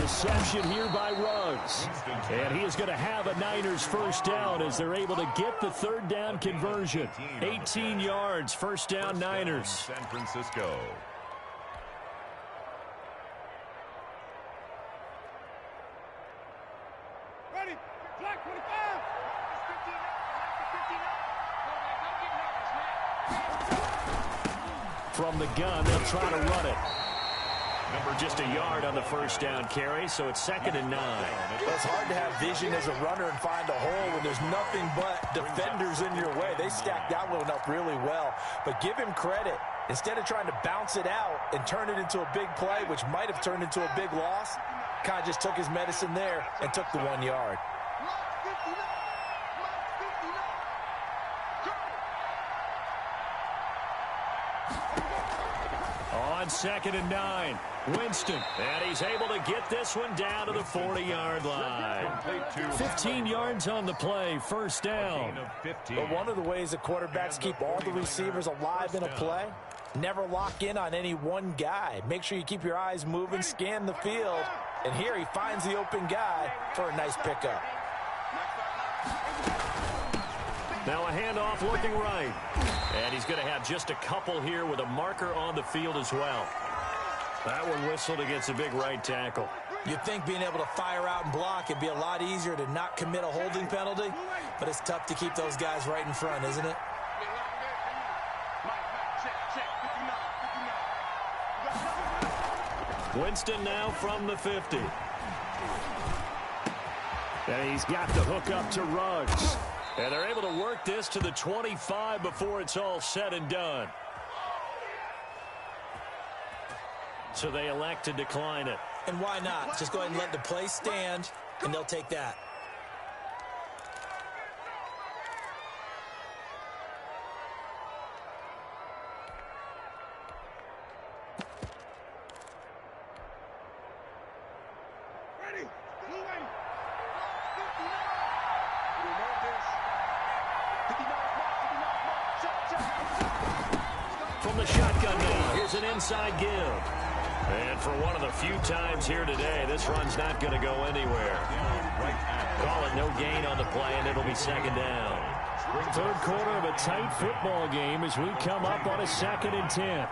Reception here by Ruggs. And he is going to have a Niners 1st down as they're able to get the 3rd down conversion. 18 yards, 1st down Niners. San Francisco. Ready? Black 25. From the gun, they'll try to run it. Just a yard on the 1st down carry, so it's 2nd and 9. Well, it's hard to have vision as a runner and find a hole when there's nothing but defenders in your way. They stacked that one up really well. But give him credit. Instead of trying to bounce it out and turn it into a big play, which might have turned into a big loss, kind of just took his medicine there and took the 1 yard. On 2nd and 9, Winston. And he's able to get this one down to the 40-yard line. 15 yards on the play, 1st down. But one of the ways that quarterbacks keep all the receivers alive in a play, never lock in on any one guy. Make sure you keep your eyes moving, scan the field. And here he finds the open guy for a nice pickup. Now a handoff looking right. And he's going to have just a couple here with a marker on the field as well. That one whistled against a big right tackle. You'd think being able to fire out and block, it'd be a lot easier to not commit a holding penalty, but it's tough to keep those guys right in front, isn't it? Winston now from the 50. And he's got the hook up to Ruggs. And they're able to work this to the 25 before it's all said and done. So they elect to decline it. And why not? Just go ahead and let the play stand, and they'll take that. Ready? Moving. From the shotgun now, here's an inside give. And for one of the few times here today, this run's not going to go anywhere. Call it no gain on the play, and it'll be 2nd down. 3rd quarter of a tight football game as we come up on a 2nd and 10.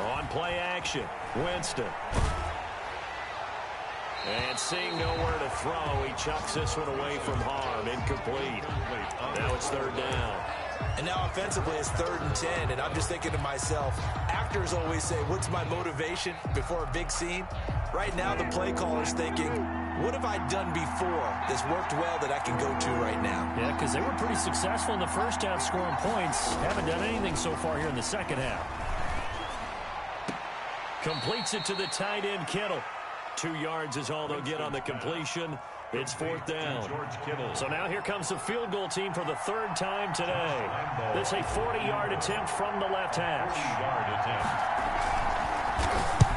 On play action, Winston. And seeing nowhere to throw, he chucks this one away from harm. Incomplete. Now it's third down. And now offensively it's 3rd and 10, and I'm just thinking to myself, actors always say, what's my motivation before a big scene? Right now the play caller's thinking, what have I done before that's worked well that I can go to right now? Yeah, because they were pretty successful in the first half scoring points. Haven't done anything so far here in the second half. Completes it to the tight end, Kittle. 2 yards is all they'll get on the completion. It's 4th down. So now here comes the field goal team for the 3rd time today. This is a 40-yard attempt from the left hash.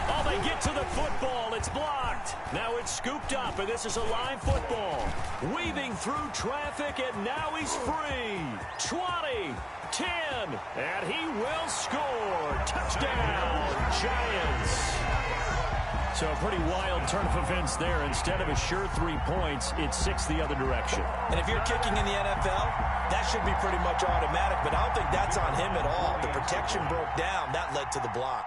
Oh, they get to the football. It's blocked. Now it's scooped up, and this is a live football. Weaving through traffic, and now he's free. 20, 10, and he will score. Touchdown, Giants. So a pretty wild turn of events there. Instead of a sure 3 points, it's 6 the other direction. And if you're kicking in the NFL, that should be pretty much automatic, but I don't think that's on him at all. The protection broke down. That led to the block.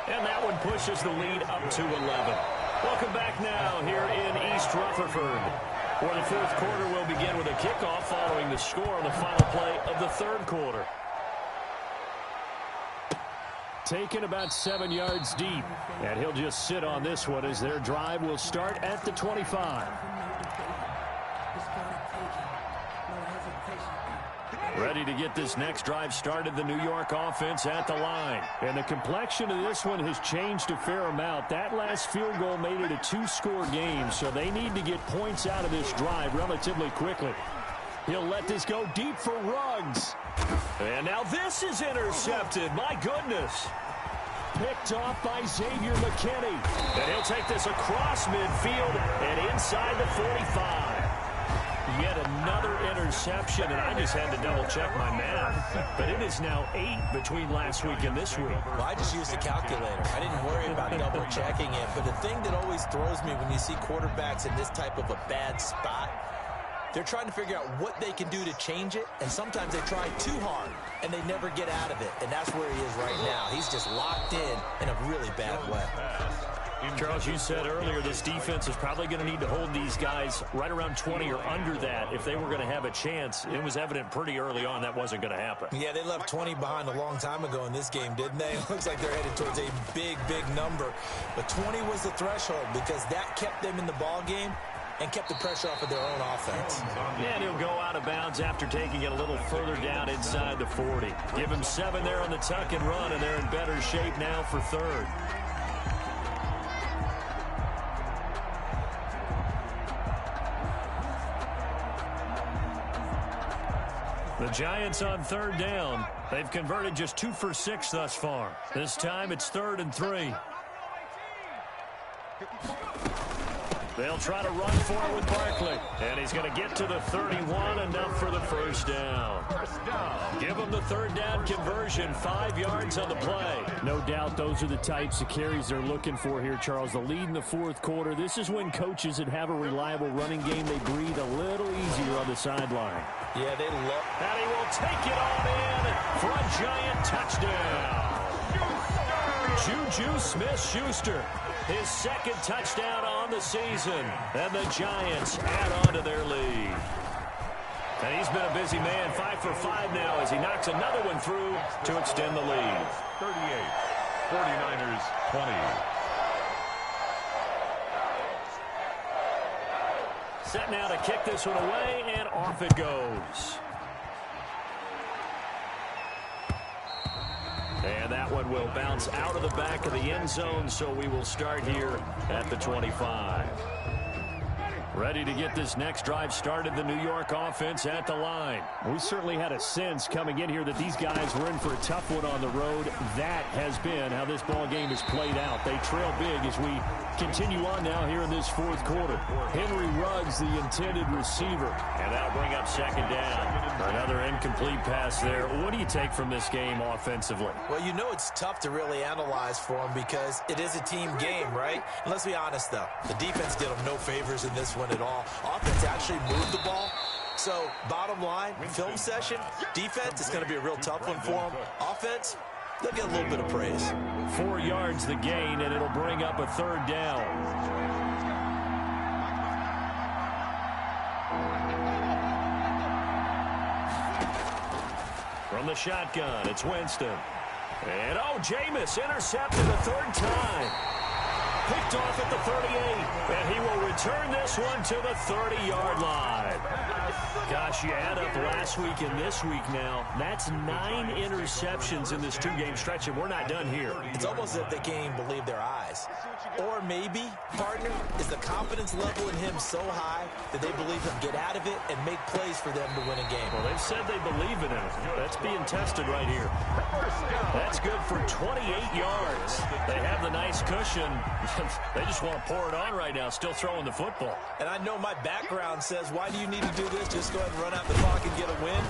And that one pushes the lead up to 11. Welcome back now here in East Rutherford, where the 4th quarter will begin with a kickoff following the score on the final play of the 3rd quarter. Taken about 7 yards deep, and he'll just sit on this one as their drive will start at the 25. Ready to get this next drive started, the New York offense at the line. And the complexion of this one has changed a fair amount. That last field goal made it a 2-score game, so they need to get points out of this drive relatively quickly. He'll let this go deep for Ruggs. And now this is intercepted. My goodness. Picked off by Xavier McKinney. And he'll take this across midfield and inside the 45. Yet another interception, and I just had to double-check my math. But it is now 8 between last week and this week. Well, I just used a calculator. I didn't worry about double-checking it. But the thing that always throws me when you see quarterbacks in this type of a bad spot, they're trying to figure out what they can do to change it, and sometimes they try too hard, and they never get out of it. And that's where he is right now. He's just locked in a really bad way. Charles, you said earlier this defense is probably going to need to hold these guys right around 20 or under that if they were going to have a chance. It was evident pretty early on that wasn't going to happen. Yeah, they left 20 behind a long time ago in this game, didn't they? It looks like they're headed towards a big, big number. But 20 was the threshold because that kept them in the ball game and kept the pressure off of their own offense. And he'll go out of bounds after taking it a little further down inside the 40. Give him 7 there on the tuck and run, and they're in better shape now for 3rd. The Giants on 3rd down. They've converted just 2 for 6 thus far. This time it's 3rd and 3. They'll try to run for it with Barkley. And he's going to get to the 31, enough for the first down. Give him the 3rd down conversion, 5 yards on the play. No doubt those are the types of carries they're looking for here, Charles. The lead in the 4th quarter. This is when coaches that have a reliable running game, they breathe a little easier on the sideline. Yeah, they love. And he will take it on in for a Giant touchdown. Juju Smith-Schuster, his 2nd touchdown on the season. And the Giants add on to their lead. And he's been a busy man, 5 for 5 now as he knocks another one through to extend the lead. 38, 49ers 20. Set now to kick this one away, and off it goes. And that one will bounce out of the back of the end zone, so we will start here at the 25. Ready to get this next drive started, the New York offense at the line. We certainly had a sense coming in here that these guys were in for a tough one on the road. That has been how this ball game has played out. They trail big as we continue on now here in this 4th quarter. Henry Ruggs, the intended receiver. And that'll bring up 2nd down. Another incomplete pass there. What do you take from this game offensively? Well, you know it's tough to really analyze for them because it is a team game, right? And let's be honest, though. The defense did them no favors in this one at all. Offense actually moved the ball. So, bottom line, film session, defense is going to be a real tough one for them. Offense, they'll get a little bit of praise. 4 yards the gain, and it'll bring up a third down. From the shotgun, it's Winston. And, Jameis intercepted a third time. Picked off at the 38, and he will return this one to the 30-yard line. Gosh, you add up last week and this week now. That's 9 interceptions in this 2-game stretch, and we're not done here. It's almost as if they can't even believe their eyes. Or maybe, partner, is the confidence level in him so high that they believe he'll get out of it and make plays for them to win a game. Well, they've said they believe in him. That's being tested right here. That's good for 28 yards. They have the nice cushion. They just want to pour it on right now, still throwing the football. And I know my background says, why do you need to do this? Just go ahead and run out the clock and get a win.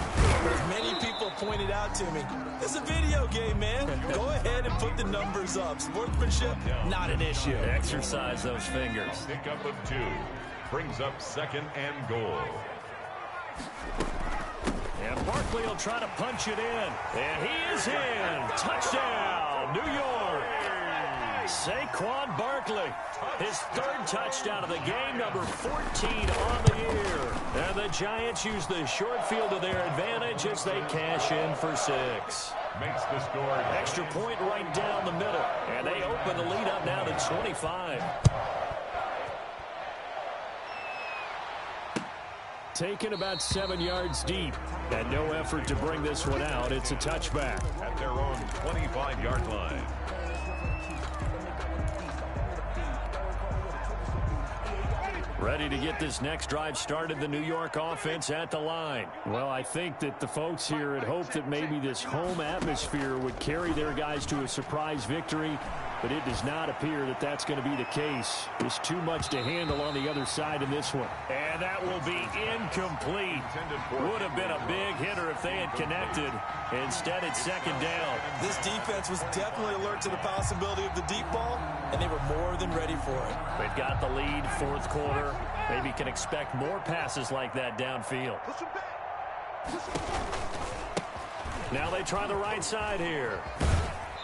But as many people pointed out to me, it's a video game, man. Go ahead and put the numbers up. Sportsmanship, not an issue. Exercise those fingers. Pickup of 2 brings up 2nd and goal. And Barkley will try to punch it in. And he is in. Touchdown, New York. Saquon Barkley, his 3rd touchdown of the game, number 14 on the year. And the Giants use the short field to their advantage as they cash in for 6. Makes the score. Extra point right down the middle. And they open the lead up now to 25. Taken about 7 yards deep. And no effort to bring this one out. It's a touchback. At their own 25-yard line. Ready to get this next drive started, the New York offense at the line. Well, I think that the folks here had hoped that maybe this home atmosphere would carry their guys to a surprise victory, but it does not appear that that's going to be the case. There's too much to handle on the other side in this one. And that will be incomplete. Would have been a big hitter if they had connected. Instead, it's 2nd down. This defense was definitely alert to the possibility of the deep ball, and they were more than ready for it. They've got the lead, 4th quarter. Maybe can expect more passes like that downfield. Now they try the right side here.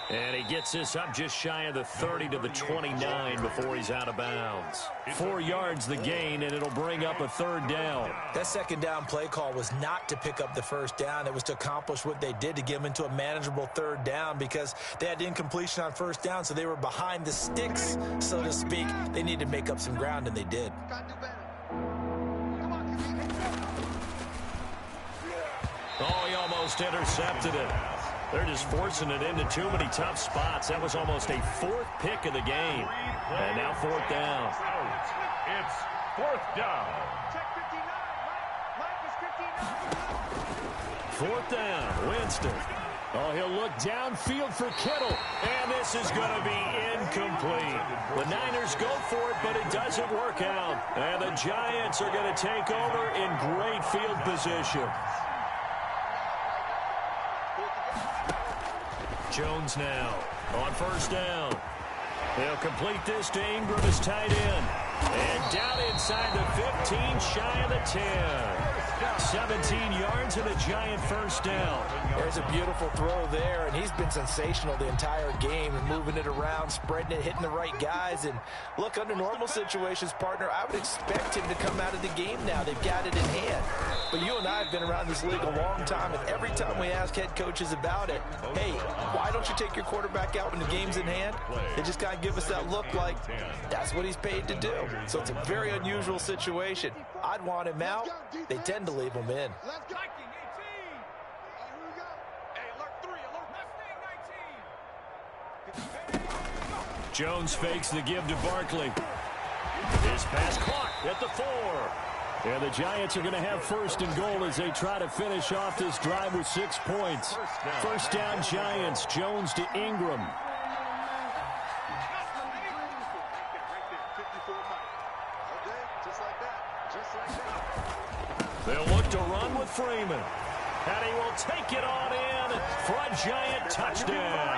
And he gets this up just shy of the 30 to the 29 before he's out of bounds. 4 yards the gain, and it'll bring up a 3rd down. That 2nd down play call was not to pick up the 1st down. It was to accomplish what they did, to get them into a manageable 3rd down, because they had incompletion on 1st down, so they were behind the sticks, so to speak. They needed to make up some ground, and they did. Oh, he almost intercepted it. They're just forcing it into too many tough spots. That was almost a 4th pick of the game. And now 4th down. It's 4th down. Check 59. Mike is 59. 4th down. Winston. Oh, he'll look downfield for Kittle. And this is going to be incomplete. The Niners go for it, but it doesn't work out. And the Giants are going to take over in great field position. Jones now on 1st down. They'll complete this to Ingram as tight end. And down inside the 15, shy of the 10. 17 yards and a Giant 1st down. There's a beautiful throw there, and he's been sensational the entire game and moving it around, spreading it, hitting the right guys. And look, under normal situations, partner, I would expect him to come out of the game now. They've got it in hand. But you and I have been around this league a long time, and every time we ask head coaches about it, hey, why don't you take your quarterback out when the game's in hand? They just kind of give us that look like that's what he's paid to do. So it's a very unusual situation. I'd want him out. They tend to leave him in. Let's go. 18. Here we go. Hey, alert 3. Alert 19. Jones fakes the give to Barkley. His pass caught at the 4. And the Giants are going to have 1st and goal as they try to finish off this drive with 6 points. 1st down Giants. Jones to Ingram. They'll look to run with Freeman. And he will take it on in for a Giant touchdown.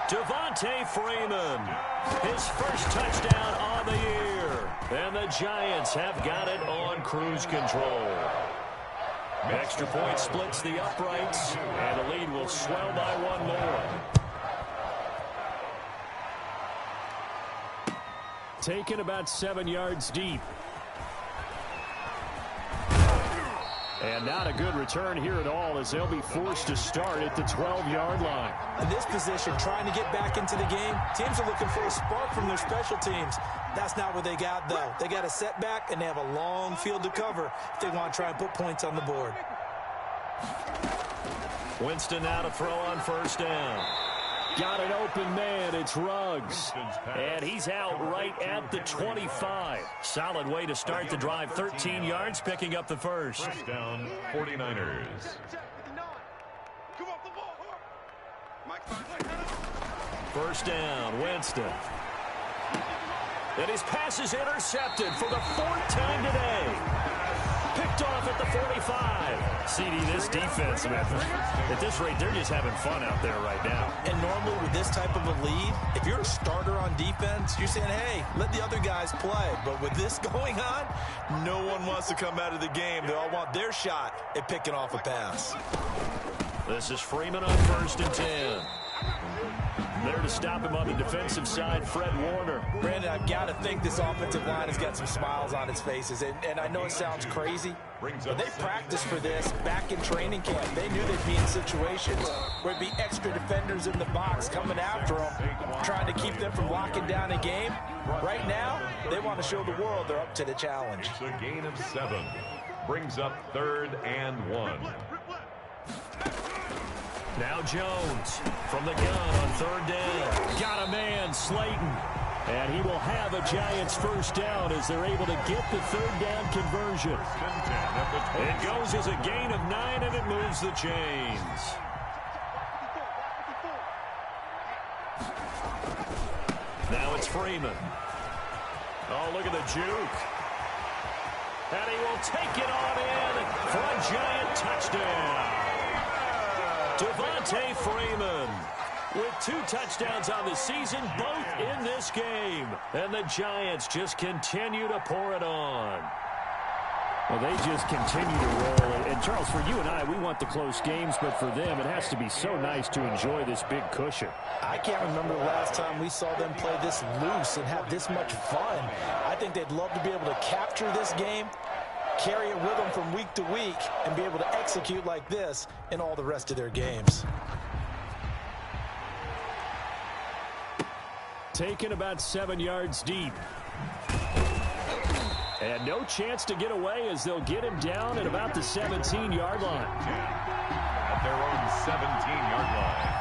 Devontae Freeman, his 1st touchdown on the year. And the Giants have got it on cruise control. Extra point splits the uprights, and the lead will swell by 1 more. Taken about 7 yards deep. And not a good return here at all, as they'll be forced to start at the 12-yard line. In this position, trying to get back into the game, teams are looking for a spark from their special teams. That's not what they got, though. They got a setback, and they have a long field to cover if they want to try and put points on the board. Winston now to throw on first down. Got an open man. It's Ruggs. And he's out right at the 25. Solid way to start the drive. 13 yards, picking up the first. First down, 49ers. First down, Winston. And his pass is intercepted for the 4th time today. Picked off at the 45. CD, this defense, man, at this rate, they're just having fun out there right now. And normally with this type of a lead, if you're a starter on defense, you're saying, hey, let the other guys play. But with this going on, no one wants to come out of the game. They all want their shot at picking off a pass. This is Freeman on first and 10. There to stop him on the defensive side, Fred Warner. Brandon, I've got to think this offensive line has got some smiles on its faces. And I know it sounds crazy, but they practiced for this back in training camp. They knew they'd be in situations where it'd be extra defenders in the box coming after them, trying to keep them from locking down a game. Right now, they want to show the world they're up to the challenge. It's a gain of 7. Brings up 3rd and 1. Now Jones from the gun on 3rd down. Got a man, Slayton. And he will have a Giants first down as they're able to get the 3rd down conversion. It goes as a gain of 9, and it moves the chains. Now it's Freeman. Oh, look at the juke. And he will take it on in for a Giant touchdown. Devontae Freeman with 2 touchdowns on the season, both in this game. And the Giants just continue to pour it on. Well, they just continue to roll. And, Charles, for you and I, we want the close games, but for them, it has to be so nice to enjoy this big cushion. I can't remember the last time we saw them play this loose and have this much fun. I think they'd love to be able to capture this game, carry it with them from week to week, and be able to execute like this in all the rest of their games. Taken about 7 yards deep. And no chance to get away as they'll get him down at about the 17-yard line. At their own 17-yard line.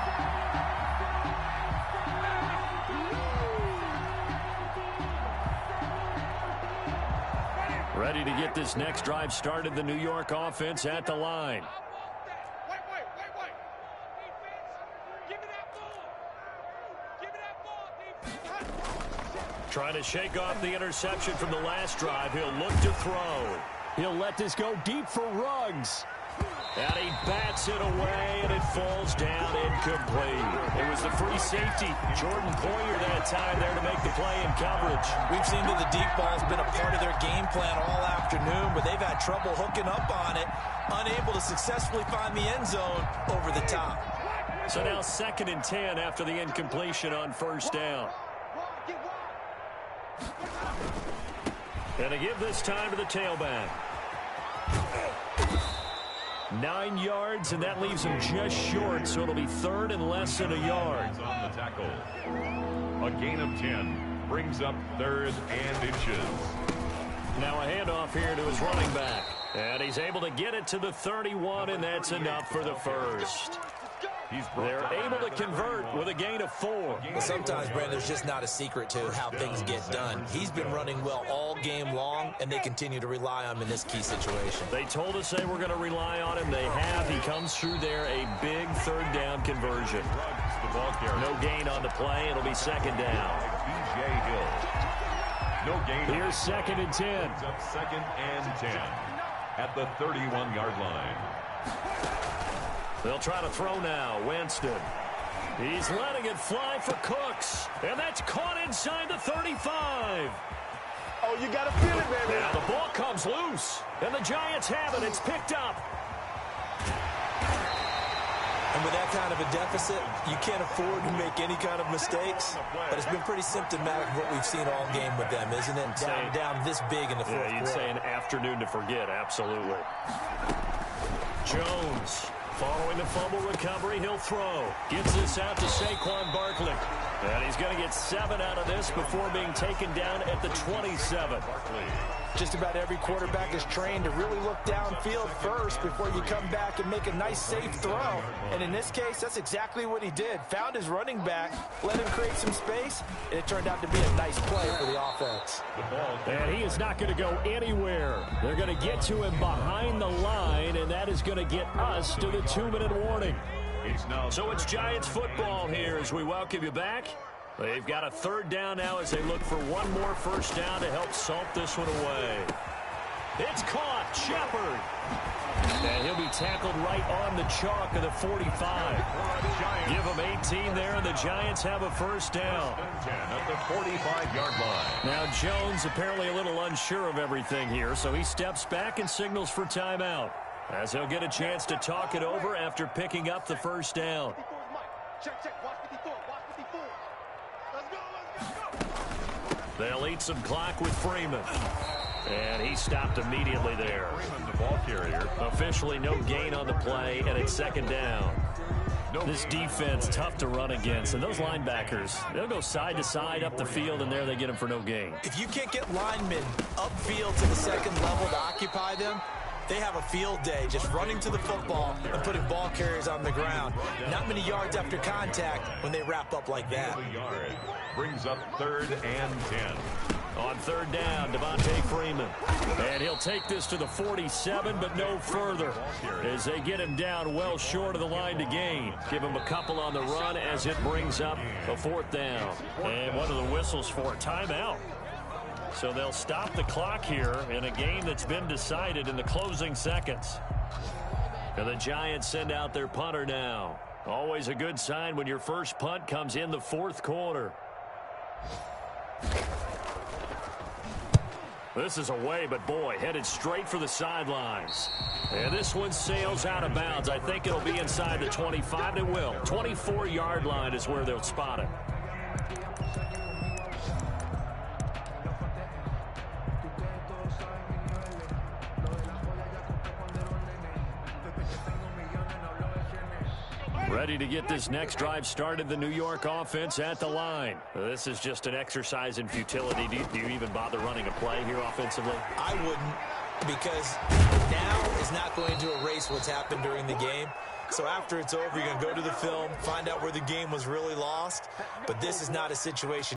Ready to get this next drive started, the New York offense at the line. Wait. Defense, give me that ball. Give me that ball, defense. Trying to shake off the interception from the last drive. He'll look to throw. He'll let this go deep for Ruggs. And he bats it away, and it falls down incomplete. It was the free safety, Jordan Poyer, that time there to make the play in coverage. We've seen that the deep ball's been a part of their game plan all afternoon, but they've had trouble hooking up on it, unable to successfully find the end zone over the top. So now 2nd and 10 after the incompletion on first down. And to give this time to the tailback. 9 yards, and that leaves him just short, so it'll be 3rd and less than a yard. On the tackle. A gain of 10 brings up 3rd and inches. Now a handoff here to his running back. And he's able to get it to the 31, and that's enough for the first. They're able to convert with a gain of 4. Sometimes, Brandon, there's just not a secret to how things get done. He's been running well all game long, and they continue to rely on him in this key situation. They told us they were going to rely on him. They have. He comes through there, a big 3rd down conversion. No gain on the play. It'll be 2nd down. B.J. Hill. No gain. Here's 2nd and 10. Up 2nd and 10 at the 31-yard line. They'll try to throw now. Winston. He's letting it fly for Cooks. And that's caught inside the 35. Oh, you got to feel it, baby. Now the ball comes loose. And the Giants have it. It's picked up. And And with that kind of a deficit, you can't afford to make any kind of mistakes. But it's been pretty symptomatic of what we've seen all game with them, isn't it? Down this big in the fourth quarter. You'd say an afternoon to forget, absolutely. Jones, following the fumble recovery, he'll throw. Gets this out to Saquon Barkley. And he's going to get 7 out of this before being taken down at the 27. Just about every quarterback is trained to really look downfield first before you come back and make a nice, safe throw. And in this case, that's exactly what he did. Found his running back, let him create some space, and it turned out to be a nice play for the offense. And he is not going to go anywhere. They're going to get to him behind the line, and that is going to get us to the 2-minute warning. So it's Giants football here as we welcome you back. They've got a 3rd down now as they look for one more first down to help salt this one away. It's caught. Shepard. And he'll be tackled right on the chalk of the 45. Give them 18 there, and the Giants have a first down. 10 at the 45-yard line. Now Jones apparently a little unsure of everything here, so he steps back and signals for timeout, as he'll get a chance to talk it over after picking up the first down. They'll eat some clock with Freeman. And he stopped immediately there. Freeman, the ball carrier. Officially no gain on the play, and it's 2nd down. This defense, tough to run against. And those linebackers, they'll go side to side up the field, and there they get them for no gain. If you can't get linemen upfield to the 2nd level to occupy them, they have a field day just running to the football and putting ball carriers on the ground. Not many yards after contact when they wrap up like that. Brings up 3rd and 10. On 3rd down, Devontae Freeman. And he'll take this to the 47, but no further, as they get him down well short of the line to gain. Give him a couple on the run as it brings up a 4th down. And one of the whistles for a timeout. So they'll stop the clock here in a game that's been decided in the closing seconds. And the Giants send out their punter now. Always a good sign when your first punt comes in the 4th quarter. This is away, but boy, headed straight for the sidelines. And this one sails out of bounds. I think it'll be inside the 25, and it will. 24-yard line is where they'll spot it. Ready to get this next drive started, the New York offense at the line. This is just an exercise in futility. Do you even bother running a play here offensively? I wouldn't, because now is not going to erase what's happened during the game. So after it's over, you're going to go to the film, find out where the game was really lost. But this is not a situation